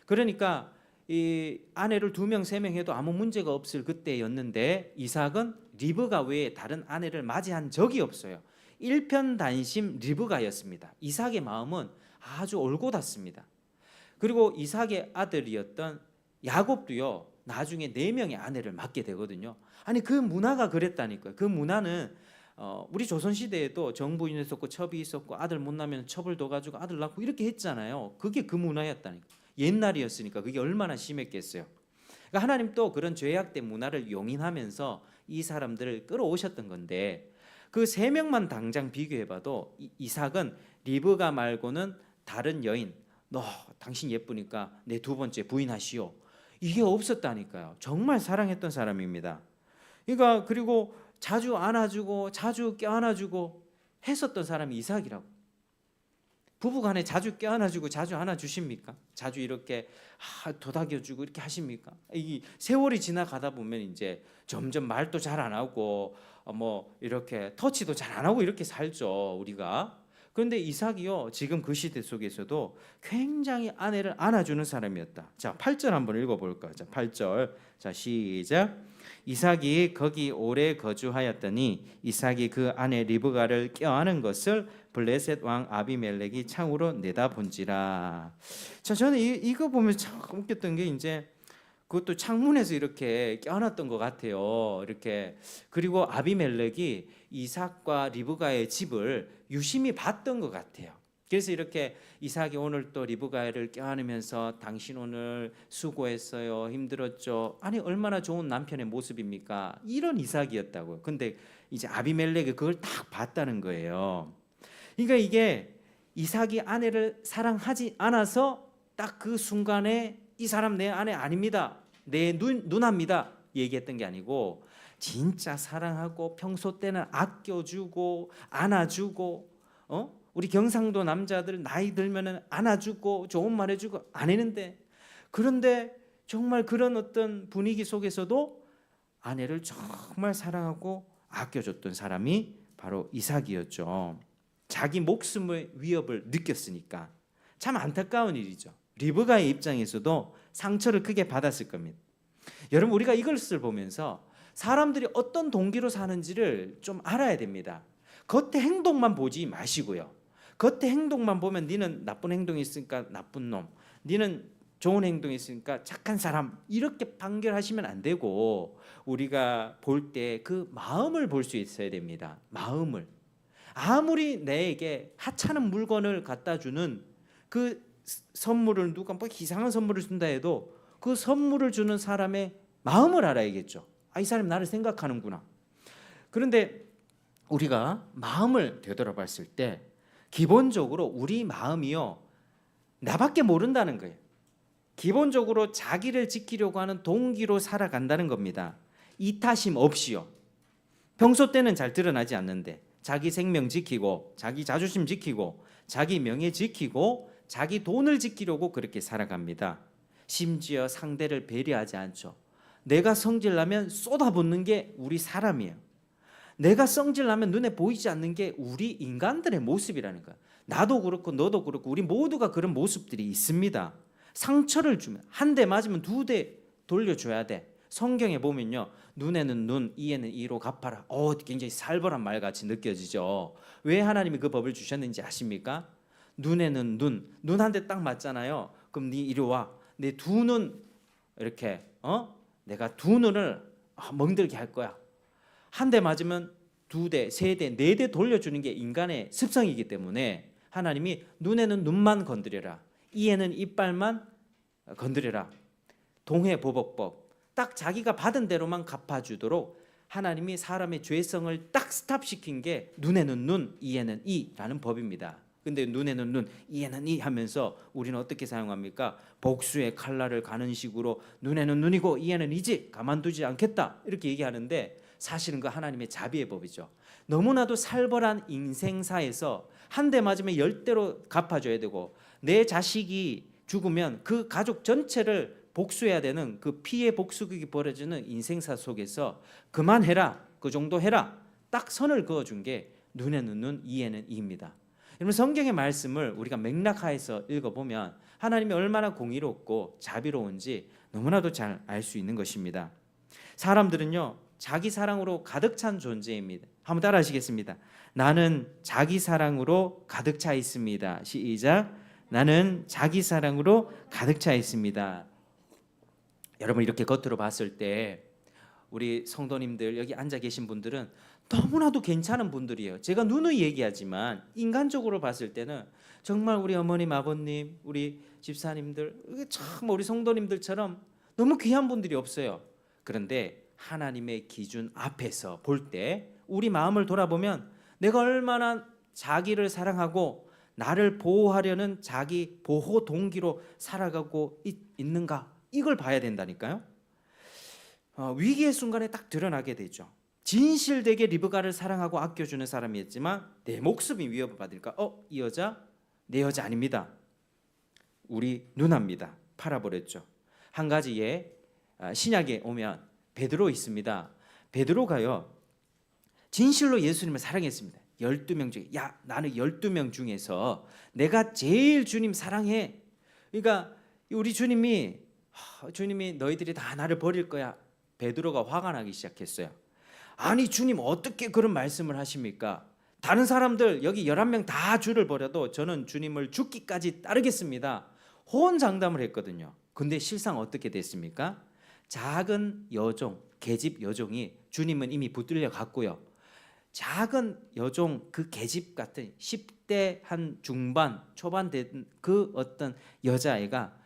그러니까 이 아내를 2명, 3명 해도 아무 문제가 없을 그때였는데 이삭은 리브가 외에 다른 아내를 맞이한 적이 없어요. 일편단심 리브가였습니다. 이삭의 마음은 아주 올곧았습니다. 그리고 이삭의 아들이었던 야곱도요, 나중에 4명의 아내를 맡게 되거든요. 아니 그 문화가 그랬다니까요. 그 문화는 우리 조선시대에도 정부인이 있었고 첩이 있었고 아들 못 낳으면 첩을 둬가지고 아들 낳고 이렇게 했잖아요. 그게 그 문화였다니까. 옛날이었으니까 그게 얼마나 심했겠어요. 그러니까 하나님 또 그런 죄악된 문화를 용인하면서 이 사람들을 끌어오셨던 건데 그 3명만 당장 비교해봐도 이삭은 리브가 말고는 다른 여인, 너 당신 예쁘니까 내 2번째 부인하시오, 이게 없었다니까요. 정말 사랑했던 사람입니다. 그러니까 그리고 자주 안아주고 자주 껴안아주고 했었던 사람이 이삭이라고. 부부간에 자주 껴안아주고 자주 안아주십니까? 자주 이렇게 도닥여주고 이렇게 하십니까? 이 세월이 지나가다 보면 이제 점점 말도 잘 안 하고 뭐 이렇게 터치도 잘 안 하고 이렇게 살죠, 우리가. 그런데 이삭이요, 지금 그 시대 속에서도 굉장히 아내를 안아주는 사람이었다. 자, 8절 한번 읽어볼까요? 자, 8절. 자, 시작. 이삭이 거기 오래 거주하였더니 이삭이 그 아내 리브가를 껴안은 것을 블레셋 왕 아비멜렉이 창으로 내다본지라. 자, 저는 이거 보면 참 웃겼던 게 이제 그것도 창문에서 이렇게 껴안았던 것 같아요. 이렇게. 그리고 아비멜렉이 이삭과 리브가의 집을 유심히 봤던 것 같아요. 그래서 이렇게 이삭이 오늘 또 리브가를 껴안으면서 당신 오늘 수고했어요, 힘들었죠. 아니 얼마나 좋은 남편의 모습입니까? 이런 이삭이었다고요. 근데 이제 아비멜렉이 그걸 딱 봤다는 거예요. 그러니까 이게 이삭이 아내를 사랑하지 않아서 딱 그 순간에 이 사람 내 아내 아닙니다, 내 누나입니다 얘기했던 게 아니고 진짜 사랑하고 평소 때는 아껴주고 안아주고 우리 경상도 남자들 나이 들면은 안아주고 좋은 말 해주고 안 했는데, 그런데 정말 그런 어떤 분위기 속에서도 아내를 정말 사랑하고 아껴줬던 사람이 바로 이삭이었죠. 자기 목숨의 위협을 느꼈으니까. 참 안타까운 일이죠. 리브가의 입장에서도 상처를 크게 받았을 겁니다. 여러분, 우리가 이것을 보면서 사람들이 어떤 동기로 사는지를 좀 알아야 됩니다. 겉의 행동만 보지 마시고요. 겉의 행동만 보면 니는 나쁜 행동이 있으니까 나쁜 놈, 니는 좋은 행동이 있으니까 착한 사람, 이렇게 판결하시면 안 되고 우리가 볼 때 그 마음을 볼 수 있어야 됩니다. 마음을. 아무리 내게 하찮은 물건을 갖다 주는 그 선물을 누가 뭐 이상한 선물을 준다 해도 그 선물을 주는 사람의 마음을 알아야겠죠. 이 사람이 나를 생각하는구나. 그런데 우리가 마음을 되돌아봤을 때 기본적으로 우리 마음이요, 나밖에 모른다는 거예요. 기본적으로 자기를 지키려고 하는 동기로 살아간다는 겁니다. 이타심 없이요. 평소 때는 잘 드러나지 않는데 자기 생명 지키고 자기 자존심 지키고 자기 명예 지키고 자기 돈을 지키려고 그렇게 살아갑니다. 심지어 상대를 배려하지 않죠. 내가 성질나면 쏟아붓는 게 우리 사람이에요. 내가 성질나면 눈에 보이지 않는 게 우리 인간들의 모습이라는 거야. 나도 그렇고 너도 그렇고 우리 모두가 그런 모습들이 있습니다. 상처를 주면 한 대 맞으면 2대 돌려줘야 돼. 성경에 보면요, 눈에는 눈, 이에는 이로 갚아라. 굉장히 살벌한 말 같이 느껴지죠. 왜 하나님이 그 법을 주셨는지 아십니까? 눈에는 눈 한 대 딱 맞잖아요. 그럼 네 이리 와. 내 두 눈 이렇게 내가 두 눈을 멍들게 할 거야. 한 대 맞으면 2대, 3대, 4대 돌려주는 게 인간의 습성이기 때문에 하나님이 눈에는 눈만 건드려라, 이에는 이빨만 건드려라. 동해보복법, 딱 자기가 받은 대로만 갚아주도록 하나님이 사람의 죄성을 딱 스탑시킨 게 눈에는 눈, 이에는 이라는 법입니다. 근데 눈에는 눈, 이에는 이 하면서 우리는 어떻게 사용합니까? 복수의 칼날을 가는 식으로 눈에는 눈이고 이에는 이지, 가만두지 않겠다, 이렇게 얘기하는데 사실은 그 하나님의 자비의 법이죠. 너무나도 살벌한 인생사에서 한 대 맞으면 10대로 갚아줘야 되고, 내 자식이 죽으면 그 가족 전체를 복수해야 되는 그 피해 복수극이 벌어지는 인생사 속에서 그만해라, 그 정도 해라, 딱 선을 그어준 게 눈에는 눈, 이에는 이입니다. 여러분, 성경의 말씀을 우리가 맥락하에서 읽어보면 하나님이 얼마나 공의롭고 자비로운지 너무나도 잘 알 수 있는 것입니다. 사람들은요, 자기 사랑으로 가득 찬 존재입니다. 한번 따라 하시겠습니다. 나는 자기 사랑으로 가득 차 있습니다. 시작. 나는 자기 사랑으로 가득 차 있습니다. 여러분, 이렇게 겉으로 봤을 때 우리 성도님들, 여기 앉아 계신 분들은 너무나도 괜찮은 분들이에요. 제가 누누이 얘기하지만 인간적으로 봤을 때는 정말 우리 어머님, 아버님, 우리 집사님들, 참 우리 성도님들처럼 너무 귀한 분들이 없어요. 그런데 하나님의 기준 앞에서 볼 때 우리 마음을 돌아보면 내가 얼마나 자기를 사랑하고 나를 보호하려는 자기 보호 동기로 살아가고 있는가, 이걸 봐야 된다니까요. 위기의 순간에 딱 드러나게 되죠. 진실되게 리브가를 사랑하고 아껴주는 사람이었지만 내 목숨이 위협을 받으니까 이 여자 내 여자 아닙니다. 우리 누나입니다. 팔아버렸죠. 한 가지의 신약에 오면 베드로 있습니다. 베드로가요, 진실로 예수님을 사랑했습니다. 12명 중에, 나는 12명 중에서 내가 제일 주님 사랑해. 그러니까 우리 주님이 너희들이 다 나를 버릴 거야. 베드로가 화가 나기 시작했어요. 아니 주님, 어떻게 그런 말씀을 하십니까? 다른 사람들 여기 11명 다 주를 버려도 저는 주님을 죽기까지 따르겠습니다. 호언장담을 했거든요. 근데 실상 어떻게 됐습니까? 작은 여종, 계집 여종이, 주님은 이미 붙들려 갔고요, 작은 여종, 그 계집 같은 10대 한 중반 초반 된 그 어떤 여자애가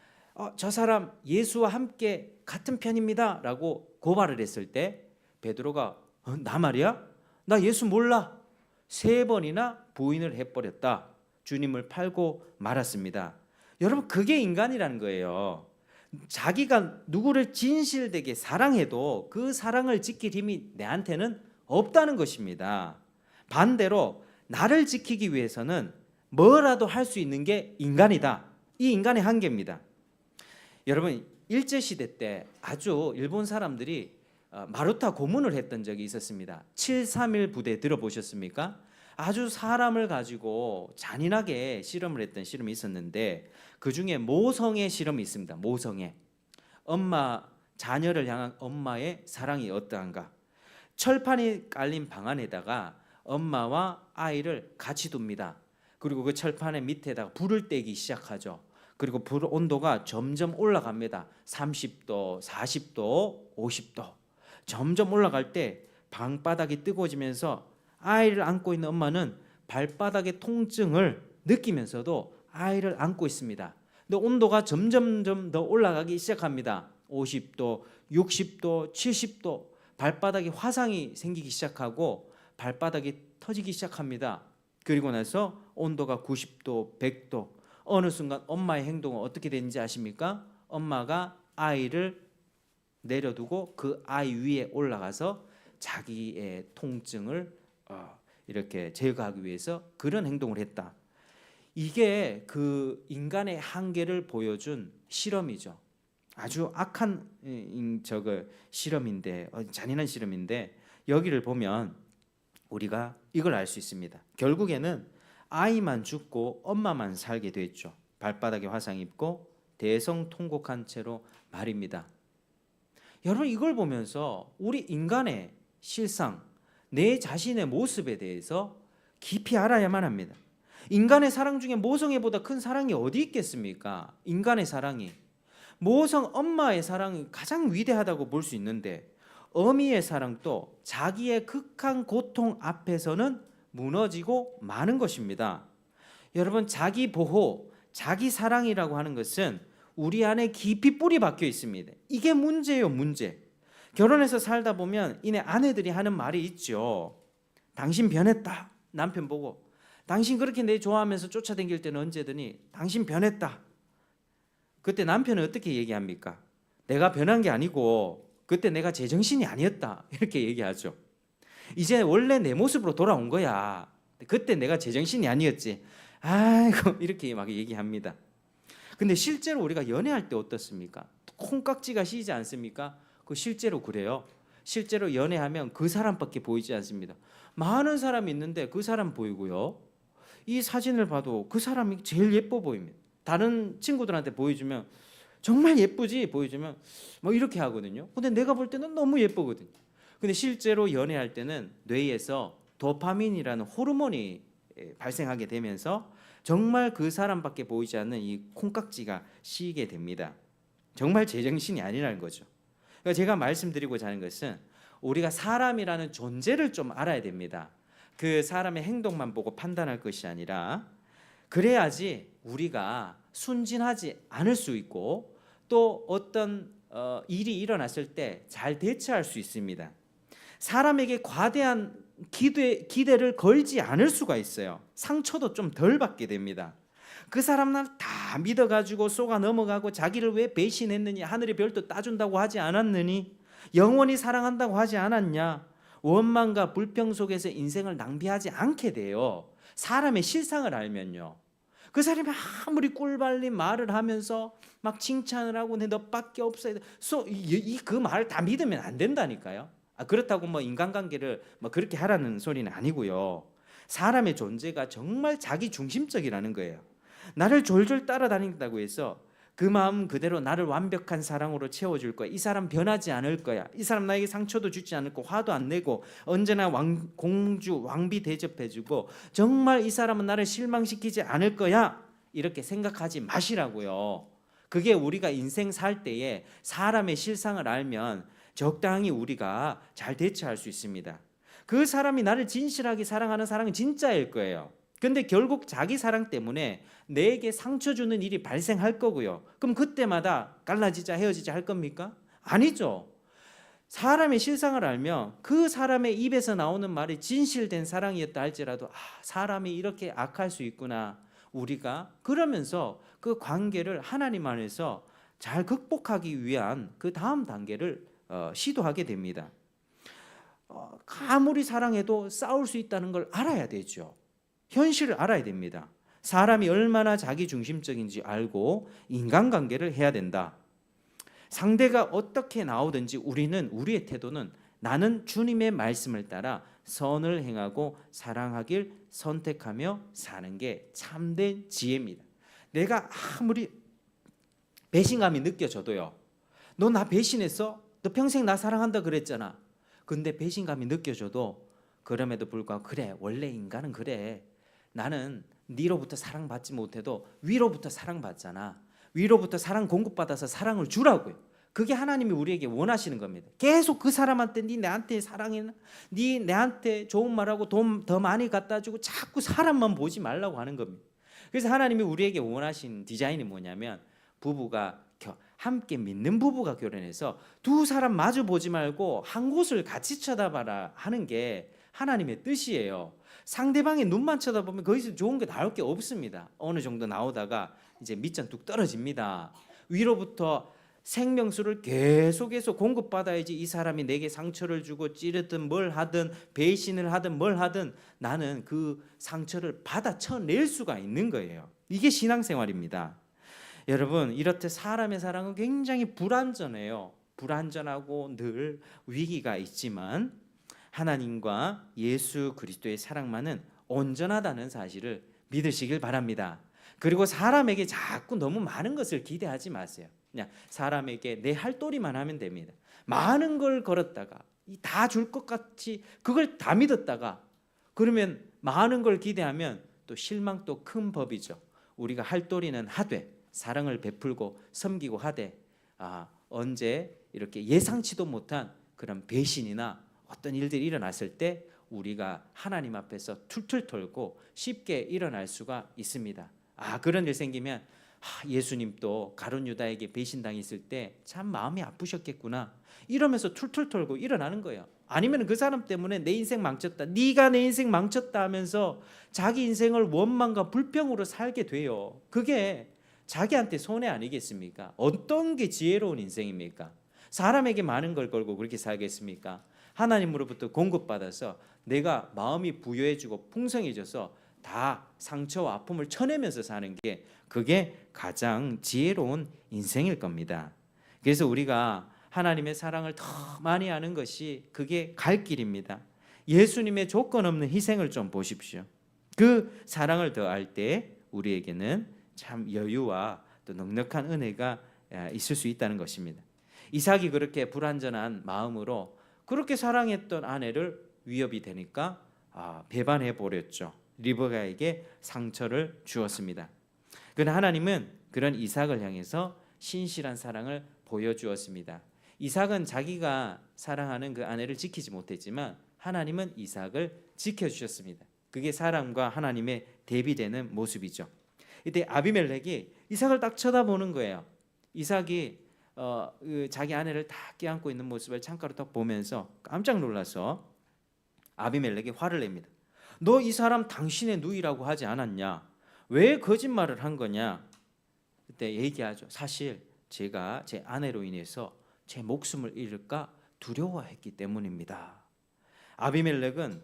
저 사람 예수와 함께 같은 편입니다 라고 고발을 했을 때 베드로가 나 말이야? 나 예수 몰라. 3번이나 부인을 해버렸다. 주님을 팔고 말았습니다. 여러분, 그게 인간이라는 거예요. 자기가 누구를 진실되게 사랑해도 그 사랑을 지킬 힘이 내한테는 없다는 것입니다. 반대로 나를 지키기 위해서는 뭐라도 할 수 있는 게 인간이다. 이 인간의 한계입니다. 여러분, 일제시대 때 아주 일본 사람들이 마루타 고문을 했던 적이 있었습니다. 731 부대 들어보셨습니까? 아주 사람을 가지고 잔인하게 실험을 했던 실험이 있었는데 그 중에 모성애 실험이 있습니다. 모성애. 엄마, 자녀를 향한 엄마의 사랑이 어떠한가. 철판이 깔린 방 안에다가 엄마와 아이를 같이 둡니다. 그리고 그 철판의 밑에다가 불을 떼기 시작하죠. 그리고 불 온도가 점점 올라갑니다. 30도, 40도, 50도. 점점 올라갈 때 방바닥이 뜨거워지면서 아이를 안고 있는 엄마는 발바닥의 통증을 느끼면서도 아이를 안고 있습니다. 근데 온도가 점점 더 올라가기 시작합니다. 50도, 60도, 70도, 발바닥에 화상이 생기기 시작하고 발바닥이 터지기 시작합니다. 그리고 나서 온도가 90도, 100도, 어느 순간 엄마의 행동은 어떻게 되는지 아십니까? 엄마가 아이를 내려두고 그 아이 위에 올라가서 자기의 통증을 이렇게 제거하기 위해서 그런 행동을 했다. 이게 그 인간의 한계를 보여준 실험이죠. 아주 악한 실험인데, 잔인한 실험인데, 여기를 보면 우리가 이걸 알 수 있습니다. 결국에는 아이만 죽고 엄마만 살게 됐죠. 발바닥에 화상 입고 대성통곡한 채로 말입니다. 여러분, 이걸 보면서 우리 인간의 실상, 내 자신의 모습에 대해서 깊이 알아야만 합니다. 인간의 사랑 중에 모성애보다 큰 사랑이 어디 있겠습니까? 인간의 사랑이, 모성 엄마의 사랑이 가장 위대하다고 볼 수 있는데, 어미의 사랑도 자기의 극한 고통 앞에서는 무너지고 마는 것입니다. 여러분, 자기 보호, 자기 사랑이라고 하는 것은 우리 안에 깊이 뿌리 박혀 있습니다. 이게 문제예요, 문제. 결혼해서 살다 보면 이내 아내들이 하는 말이 있죠. 당신 변했다. 남편 보고. 당신 그렇게 내 좋아하면서 쫓아다닐 때는 언제더니 당신 변했다. 그때 남편은 어떻게 얘기합니까? 내가 변한 게 아니고 그때 내가 제정신이 아니었다. 이렇게 얘기하죠. 이제 원래 내 모습으로 돌아온 거야. 그때 내가 제정신이 아니었지. 아이고, 이렇게 막 얘기합니다. 근데 실제로 우리가 연애할 때 어떻습니까? 콩깍지가 씌지 않습니까? 그 실제로 그래요. 실제로 연애하면 그 사람밖에 보이지 않습니다. 많은 사람이 있는데 그 사람 보이고요. 이 사진을 봐도 그 사람이 제일 예뻐 보입니다. 다른 친구들한테 보여주면 정말 예쁘지 보여주면 뭐 이렇게 하거든요. 근데 내가 볼 때는 너무 예쁘거든요. 근데 실제로 연애할 때는 뇌에서 도파민이라는 호르몬이 발생하게 되면서 정말 그 사람밖에 보이지 않는 이 콩깍지가 씌게 됩니다. 정말 제정신이 아니라는 거죠. 그러니까 제가 말씀드리고자 하는 것은 우리가 사람이라는 존재를 좀 알아야 됩니다. 그 사람의 행동만 보고 판단할 것이 아니라, 그래야지 우리가 순진하지 않을 수 있고 또 어떤 일이 일어났을 때 잘 대처할 수 있습니다. 사람에게 과대한 기대를 걸지 않을 수가 있어요. 상처도 좀 덜 받게 됩니다. 그 사람을 다 믿어가지고 속아 넘어가고 자기를 왜 배신했느니, 하늘의 별도 따준다고 하지 않았느니, 영원히 사랑한다고 하지 않았냐, 원망과 불평 속에서 인생을 낭비하지 않게 돼요. 사람의 실상을 알면요. 그 사람이 아무리 꿀발린 말을 하면서 막 칭찬을 하고 내 너밖에 없어야 돼, 그 말을 다 믿으면 안 된다니까요. 그렇다고 뭐 인간관계를 뭐 그렇게 하라는 소리는 아니고요. 사람의 존재가 정말 자기 중심적이라는 거예요. 나를 졸졸 따라다닌다고 해서 그 마음 그대로 나를 완벽한 사랑으로 채워줄 거야. 이 사람 변하지 않을 거야. 이 사람 나에게 상처도 주지 않을 거, 화도 안 내고 언제나 공주 왕비 대접해주고 정말 이 사람은 나를 실망시키지 않을 거야. 이렇게 생각하지 마시라고요. 그게 우리가 인생 살 때에 사람의 실상을 알면 적당히 우리가 잘 대처할 수 있습니다. 그 사람이 나를 진실하게 사랑하는 사랑은 진짜일 거예요. 근데 결국 자기 사랑 때문에 내게 상처 주는 일이 발생할 거고요. 그럼 그때마다 갈라지자 헤어지자 할 겁니까? 아니죠. 사람의 실상을 알면 그 사람의 입에서 나오는 말이 진실된 사랑이었다 할지라도 사람이 이렇게 악할 수 있구나. 우리가 그러면서 그 관계를 하나님 안에서 잘 극복하기 위한 그 다음 단계를 시도하게 됩니다. 아무리 사랑해도 싸울 수 있다는 걸 알아야 되죠. 현실을 알아야 됩니다. 사람이 얼마나 자기 중심적인지 알고 인간관계를 해야 된다. 상대가 어떻게 나오든지 우리의 태도는 나는 주님의 말씀을 따라 선을 행하고 사랑하길 선택하며 사는 게 참된 지혜입니다. 내가 아무리 배신감이 느껴져도요. 너 나 배신했어? 너 평생 나 사랑한다 그랬잖아. 근데 배신감이 느껴져도 그럼에도 불구하고 그래, 원래 인간은 그래. 나는 니로부터 사랑받지 못해도 위로부터 사랑받잖아. 위로부터 사랑 공급받아서 사랑을 주라고요. 그게 하나님이 우리에게 원하시는 겁니다. 계속 그 사람한테 니 내한테 사랑해, 니 내한테 좋은 말하고 돈 더 많이 갖다 주고 자꾸 사람만 보지 말라고 하는 겁니다. 그래서 하나님이 우리에게 원하신 디자인이 뭐냐면 부부가 함께 믿는 부부가 결혼해서 두 사람 마주 보지 말고 한 곳을 같이 쳐다봐라 하는 게 하나님의 뜻이에요. 상대방의 눈만 쳐다보면 거기서 좋은 게 나올 게 없습니다. 어느 정도 나오다가 이제 밑장 뚝 떨어집니다. 위로부터 생명수를 계속해서 공급받아야지 이 사람이 내게 상처를 주고 찌르든 뭘 하든 배신을 하든 뭘 하든 나는 그 상처를 받아쳐낼 수가 있는 거예요. 이게 신앙생활입니다. 여러분, 이렇듯 사람의 사랑은 굉장히 불완전해요. 불완전하고 늘 위기가 있지만 하나님과 예수 그리스도의 사랑만은 온전하다는 사실을 믿으시길 바랍니다. 그리고 사람에게 자꾸 너무 많은 것을 기대하지 마세요. 그냥 사람에게 내 할 도리만 하면 됩니다. 많은 걸 걸었다가 다 줄 것 같이 그걸 다 믿었다가 그러면 많은 걸 기대하면 또 실망도 큰 법이죠. 우리가 할 도리는 하되 사랑을 베풀고 섬기고 하되 언제 이렇게 예상치도 못한 그런 배신이나 어떤 일들이 일어났을 때 우리가 하나님 앞에서 툴툴 털고 쉽게 일어날 수가 있습니다. 그런 일 생기면 예수님도 가룟 유다에게 배신당했을 때 참 마음이 아프셨겠구나 이러면서 툴툴 털고 일어나는 거예요. 아니면 그 사람 때문에 내 인생 망쳤다, 네가 내 인생 망쳤다 하면서 자기 인생을 원망과 불평으로 살게 돼요. 그게 자기한테 손해 아니겠습니까? 어떤 게 지혜로운 인생입니까? 사람에게 많은 걸 걸고 그렇게 살겠습니까? 하나님으로부터 공급받아서 내가 마음이 부여해지고 풍성해져서 다 상처와 아픔을 쳐내면서 사는 게 그게 가장 지혜로운 인생일 겁니다. 그래서 우리가 하나님의 사랑을 더 많이 아는 것이 그게 갈 길입니다. 예수님의 조건 없는 희생을 좀 보십시오. 그 사랑을 더할 때 우리에게는 참 여유와 또 넉넉한 은혜가 있을 수 있다는 것입니다. 이삭이 그렇게 불완전한 마음으로 그렇게 사랑했던 아내를 위협이 되니까 배반해 버렸죠. 리브가에게 상처를 주었습니다. 그러나 하나님은 그런 이삭을 향해서 신실한 사랑을 보여주었습니다. 이삭은 자기가 사랑하는 그 아내를 지키지 못했지만 하나님은 이삭을 지켜주셨습니다. 그게 사랑과 하나님의 대비되는 모습이죠. 이때 아비멜렉이 이삭을 딱 쳐다보는 거예요. 이삭이 자기 아내를 다 껴안고 있는 모습을 창가로 딱 보면서 깜짝 놀라서 아비멜렉이 화를 냅니다. 너 이 사람 당신의 누이라고 하지 않았냐? 왜 거짓말을 한 거냐? 그때 얘기하죠. 사실 제가 제 아내로 인해서 제 목숨을 잃을까 두려워했기 때문입니다. 아비멜렉은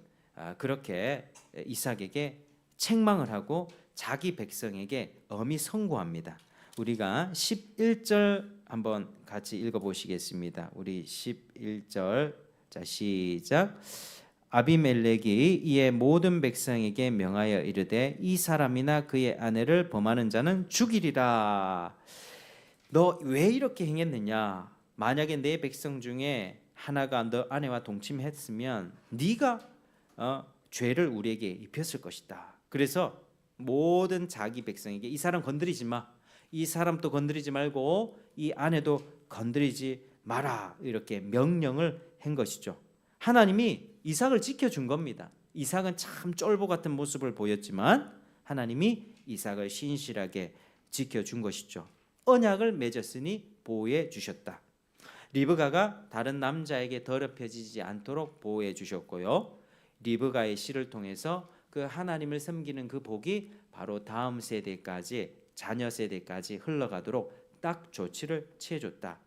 그렇게 이삭에게 책망을 하고 자기 백성에게 엄히 선고합니다. 우리가 11절 한번 같이 읽어보시겠습니다. 우리 11절 자 시작. 아비멜렉이 이에 모든 백성에게 명하여 이르되 이 사람이나 그의 아내를 범하는 자는 죽이리라. 너 왜 이렇게 행했느냐? 만약에 내 백성 중에 하나가 너 아내와 동침했으면 네가 죄를 우리에게 입혔을 것이다. 그래서 모든 자기 백성에게 이 사람 건드리지 마, 이 사람도 건드리지 말고 이 아내도 건드리지 마라 이렇게 명령을 한 것이죠. 하나님이 이삭을 지켜준 겁니다. 이삭은 참 쫄보 같은 모습을 보였지만 하나님이 이삭을 신실하게 지켜준 것이죠. 언약을 맺었으니 보호해 주셨다. 리브가가 다른 남자에게 더럽혀지지 않도록 보호해 주셨고요. 리브가의 씨를 통해서 그 하나님을 섬기는 그 복이 바로 다음 세대까지 자녀 세대까지 흘러가도록 딱 조치를 취해줬다.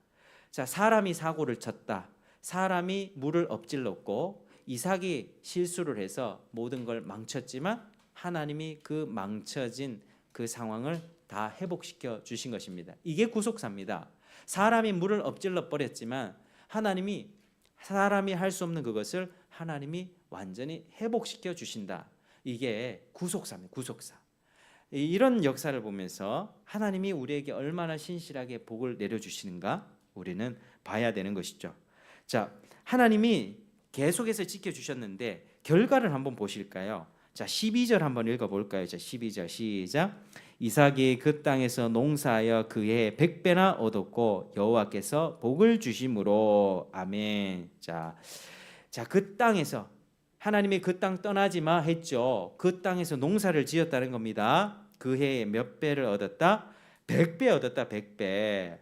자, 사람이 사고를 쳤다. 사람이 물을 엎질렀고 이삭이 실수를 해서 모든 걸 망쳤지만 하나님이 그 망쳐진 그 상황을 다 회복시켜 주신 것입니다. 이게 구속사입니다. 사람이 물을 엎질러 버렸지만 하나님이 사람이 할 수 없는 그것을 하나님이 완전히 회복시켜 주신다. 이게 구속사입니다. 구속사. 이런 역사를 보면서 하나님이 우리에게 얼마나 신실하게 복을 내려주시는가 우리는 봐야 되는 것이죠. 자, 하나님이 계속해서 지켜주셨는데 결과를 한번 보실까요? 자, 12절 한번 읽어볼까요? 자, 12절 시작. 이삭이 그 땅에서 농사하여 그해 100배나 얻었고 여호와께서 복을 주심으로 아멘. 자, 그 땅에서 하나님이 그 땅 떠나지 마 했죠. 그 땅에서 농사를 지었다는 겁니다. 그 해에 몇 배를 얻었다? 100배 얻었다. 100배.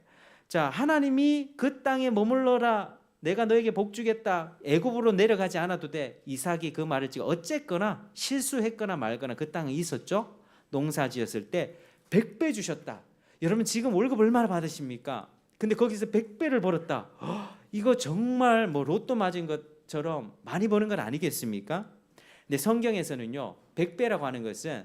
자, 하나님이 그 땅에 머물러라, 내가 너에게 복 주겠다, 애굽으로 내려가지 않아도 돼. 이삭이 그 말을 지금 어쨌거나 실수했거나 말거나 그 땅에 있었죠. 농사 지었을 때 100배 주셨다. 여러분 지금 월급 얼마나 받으십니까? 근데 거기서 100배를 벌었다. 이거 정말 뭐 로또 맞은 것처럼 많이 버는 건 아니겠습니까? 근데 성경에서는요, 100배라고 하는 것은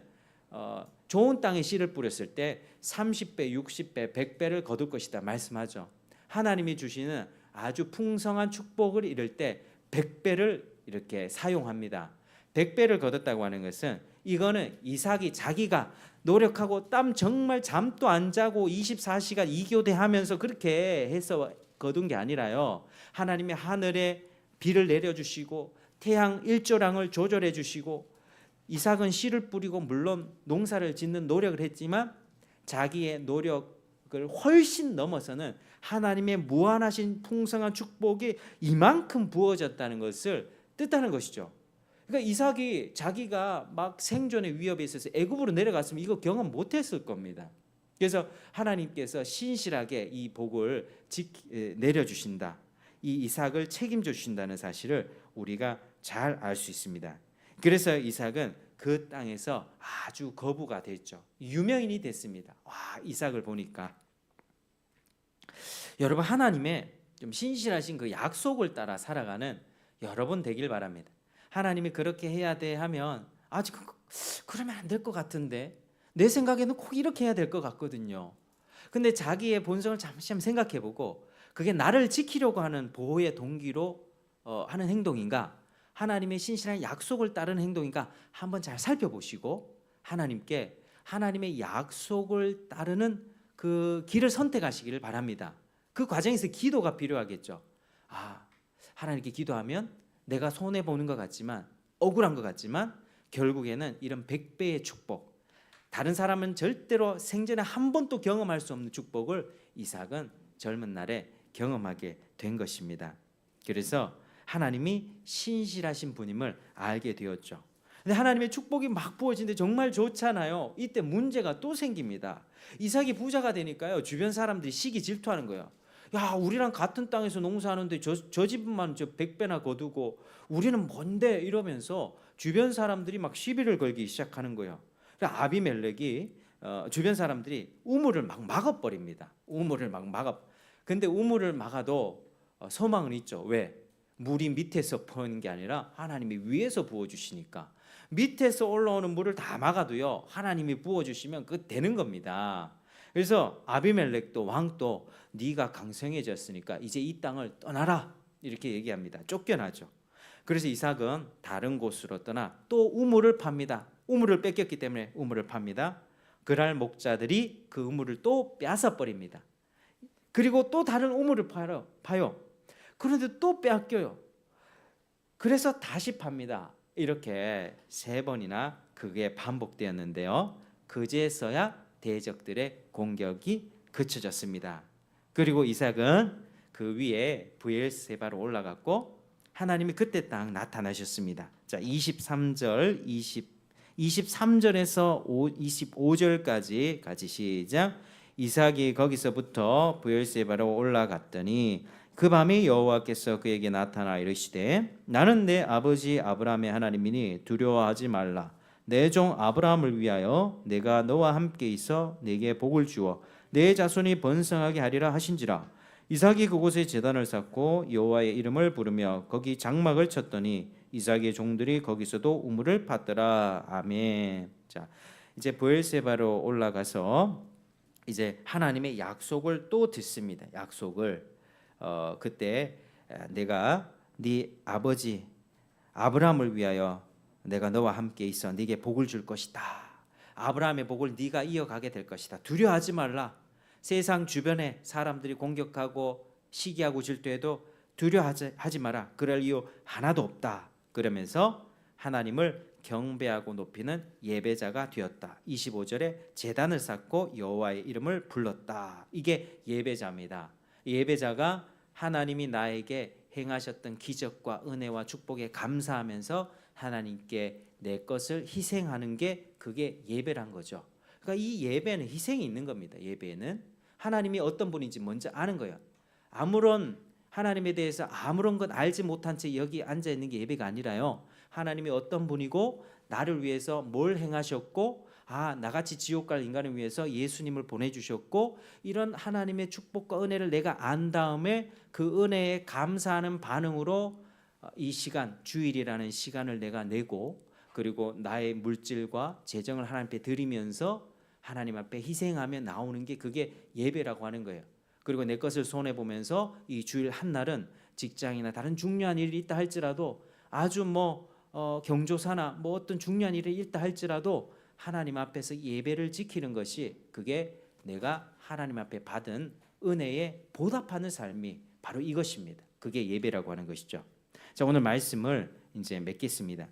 좋은 땅에 씨를 뿌렸을 때 30배, 60배, 100배를 거둘 것이다 말씀하죠. 하나님이 주시는 아주 풍성한 축복을 이룰 때 100배를 이렇게 사용합니다. 100배를 거뒀다고 하는 것은, 이거는 이삭이 자기가 노력하고 땀 정말 잠도 안 자고 24시간 이교대하면서 그렇게 해서 거둔 게 아니라요, 하나님이 하늘에 비를 내려주시고 태양 일조량을 조절해 주시고, 이삭은 씨를 뿌리고 물론 농사를 짓는 노력을 했지만 자기의 노력을 훨씬 넘어서는 하나님의 무한하신 풍성한 축복이 이만큼 부어졌다는 것을 뜻하는 것이죠. 그러니까 이삭이 자기가 막 생존의 위협에 있어서 애굽으로 내려갔으면 이거 경험 못했을 겁니다. 그래서 하나님께서 신실하게 이 복을 내려주신다, 이 이삭을 책임져 주신다는 사실을 우리가 잘 알 수 있습니다. 그래서 이삭은 그 땅에서 아주 거부가 됐죠. 유명인이 됐습니다. 와, 이삭을 보니까. 여러분, 하나님의 좀 신실하신 그 약속을 따라 살아가는 여러분 되길 바랍니다. 하나님이 그렇게 해야 돼 하면 아직 그러면 안 될 것 같은데, 내 생각에는 꼭 이렇게 해야 될 것 같거든요. 근데 자기의 본성을 잠시 생각해보고 그게 나를 지키려고 하는 보호의 동기로 하는 행동인가, 하나님의 신실한 약속을 따르는 행동인가 한번 잘 살펴보시고 하나님께 하나님의 약속을 따르는 그 길을 선택하시기를 바랍니다. 그 과정에서 기도가 필요하겠죠. 하나님께 기도하면 내가 손해보는 것 같지만, 억울한 것 같지만 결국에는 이런 100배의 축복, 다른 사람은 절대로 생전에 한 번도 경험할 수 없는 축복을 이삭은 젊은 날에 경험하게 된 것입니다. 그래서 하나님이 신실하신 분임을 알게 되었죠. 근데 하나님의 축복이 막 부어지는데 정말 좋잖아요. 이때 문제가 또 생깁니다. 이삭이 부자가 되니까요, 주변 사람들이 시기 질투하는 거예요. 야, 우리랑 같은 땅에서 농사하는데 저 집만 100배나 거두고 우리는 뭔데, 이러면서 주변 사람들이 막 시비를 걸기 시작하는 거예요. 아비멜렉이 주변 사람들이 우물을 막 막아버립니다. 우물을 막 막아. 근데 우물을 막아도 소망은 있죠. 왜? 물이 밑에서 퍼는 게 아니라 하나님이 위에서 부어주시니까. 밑에서 올라오는 물을 다 막아도요, 하나님이 부어주시면 그 되는 겁니다. 그래서 아비멜렉도 왕도 네가 강성해졌으니까 이제 이 땅을 떠나라, 이렇게 얘기합니다. 쫓겨나죠. 그래서 이삭은 다른 곳으로 떠나 또 우물을 팝니다. 우물을 뺏겼기 때문에 우물을 팝니다. 그랄 목자들이 그 우물을 또 빼앗아 버립니다. 그리고 또 다른 우물을 파요. 그런데 또 빼앗겨요. 그래서 다시 팝니다. 이렇게 3번이나 그게 반복되었는데요, 그제서야 대적들의 공격이 그쳐졌습니다. 그리고 이삭은 그 위에 브엘세바로 올라갔고 하나님이 그때 딱 나타나셨습니다. 자, 23절에서 25절까지 같이 시작. 이삭이 거기서부터 브엘세바로 올라갔더니 그 밤에 여호와께서 그에게 나타나 이르시되, 나는 내 아버지 아브라함의 하나님이니 두려워하지 말라. 내 종 아브라함을 위하여 내가 너와 함께 있어 내게 복을 주어 내 자손이 번성하게 하리라 하신지라. 이삭이 그곳에 제단을 쌓고 여호와의 이름을 부르며 거기 장막을 쳤더니 이삭의 종들이 거기서도 우물을 팠더라. 아멘. 자, 이제 브엘세바로 올라가서 이제 하나님의 약속을 또 듣습니다. 약속을 그때 내가 네 아버지 아브라함을 위하여 내가 너와 함께 있어 네게 복을 줄 것이다. 아브라함의 복을 네가 이어가게 될 것이다. 두려워하지 말라. 세상 주변에 사람들이 공격하고 시기하고 질투해도 두려워하지 마라. 그럴 이유 하나도 없다. 그러면서 하나님을 경배하고 높이는 예배자가 되었다. 25절에 제단을 쌓고 여호와의 이름을 불렀다. 이게 예배자입니다. 예배자가 하나님이 나에게 행하셨던 기적과 은혜와 축복에 감사하면서 하나님께 내 것을 희생하는 게 그게 예배란 거죠. 그러니까 이 예배는 희생이 있는 겁니다. 예배는 하나님이 어떤 분인지 먼저 아는 거예요. 아무런 하나님에 대해서 아무런 것 알지 못한 채 여기 앉아 있는 게 예배가 아니라요. 하나님이 어떤 분이고 나를 위해서 뭘 행하셨고 나같이 지옥 갈 인간을 위해서 예수님을 보내주셨고 이런 하나님의 축복과 은혜를 내가 안 다음에 그 은혜에 감사하는 반응으로 이 시간 주일이라는 시간을 내가 내고 그리고 나의 물질과 재정을 하나님께 드리면서 하나님 앞에 희생하며 나오는 게 그게 예배라고 하는 거예요. 그리고 내 것을 손해 보면서 이 주일 한 날은 직장이나 다른 중요한 일이 있다 할지라도 아주 경조사나 어떤 중요한 일이 있다 할지라도 하나님 앞에서 예배를 지키는 것이 그게 내가 하나님 앞에 받은 은혜에 보답하는 삶이 바로 이것입니다. 그게 예배라고 하는 것이죠. 자, 오늘 말씀을 이제 맺겠습니다.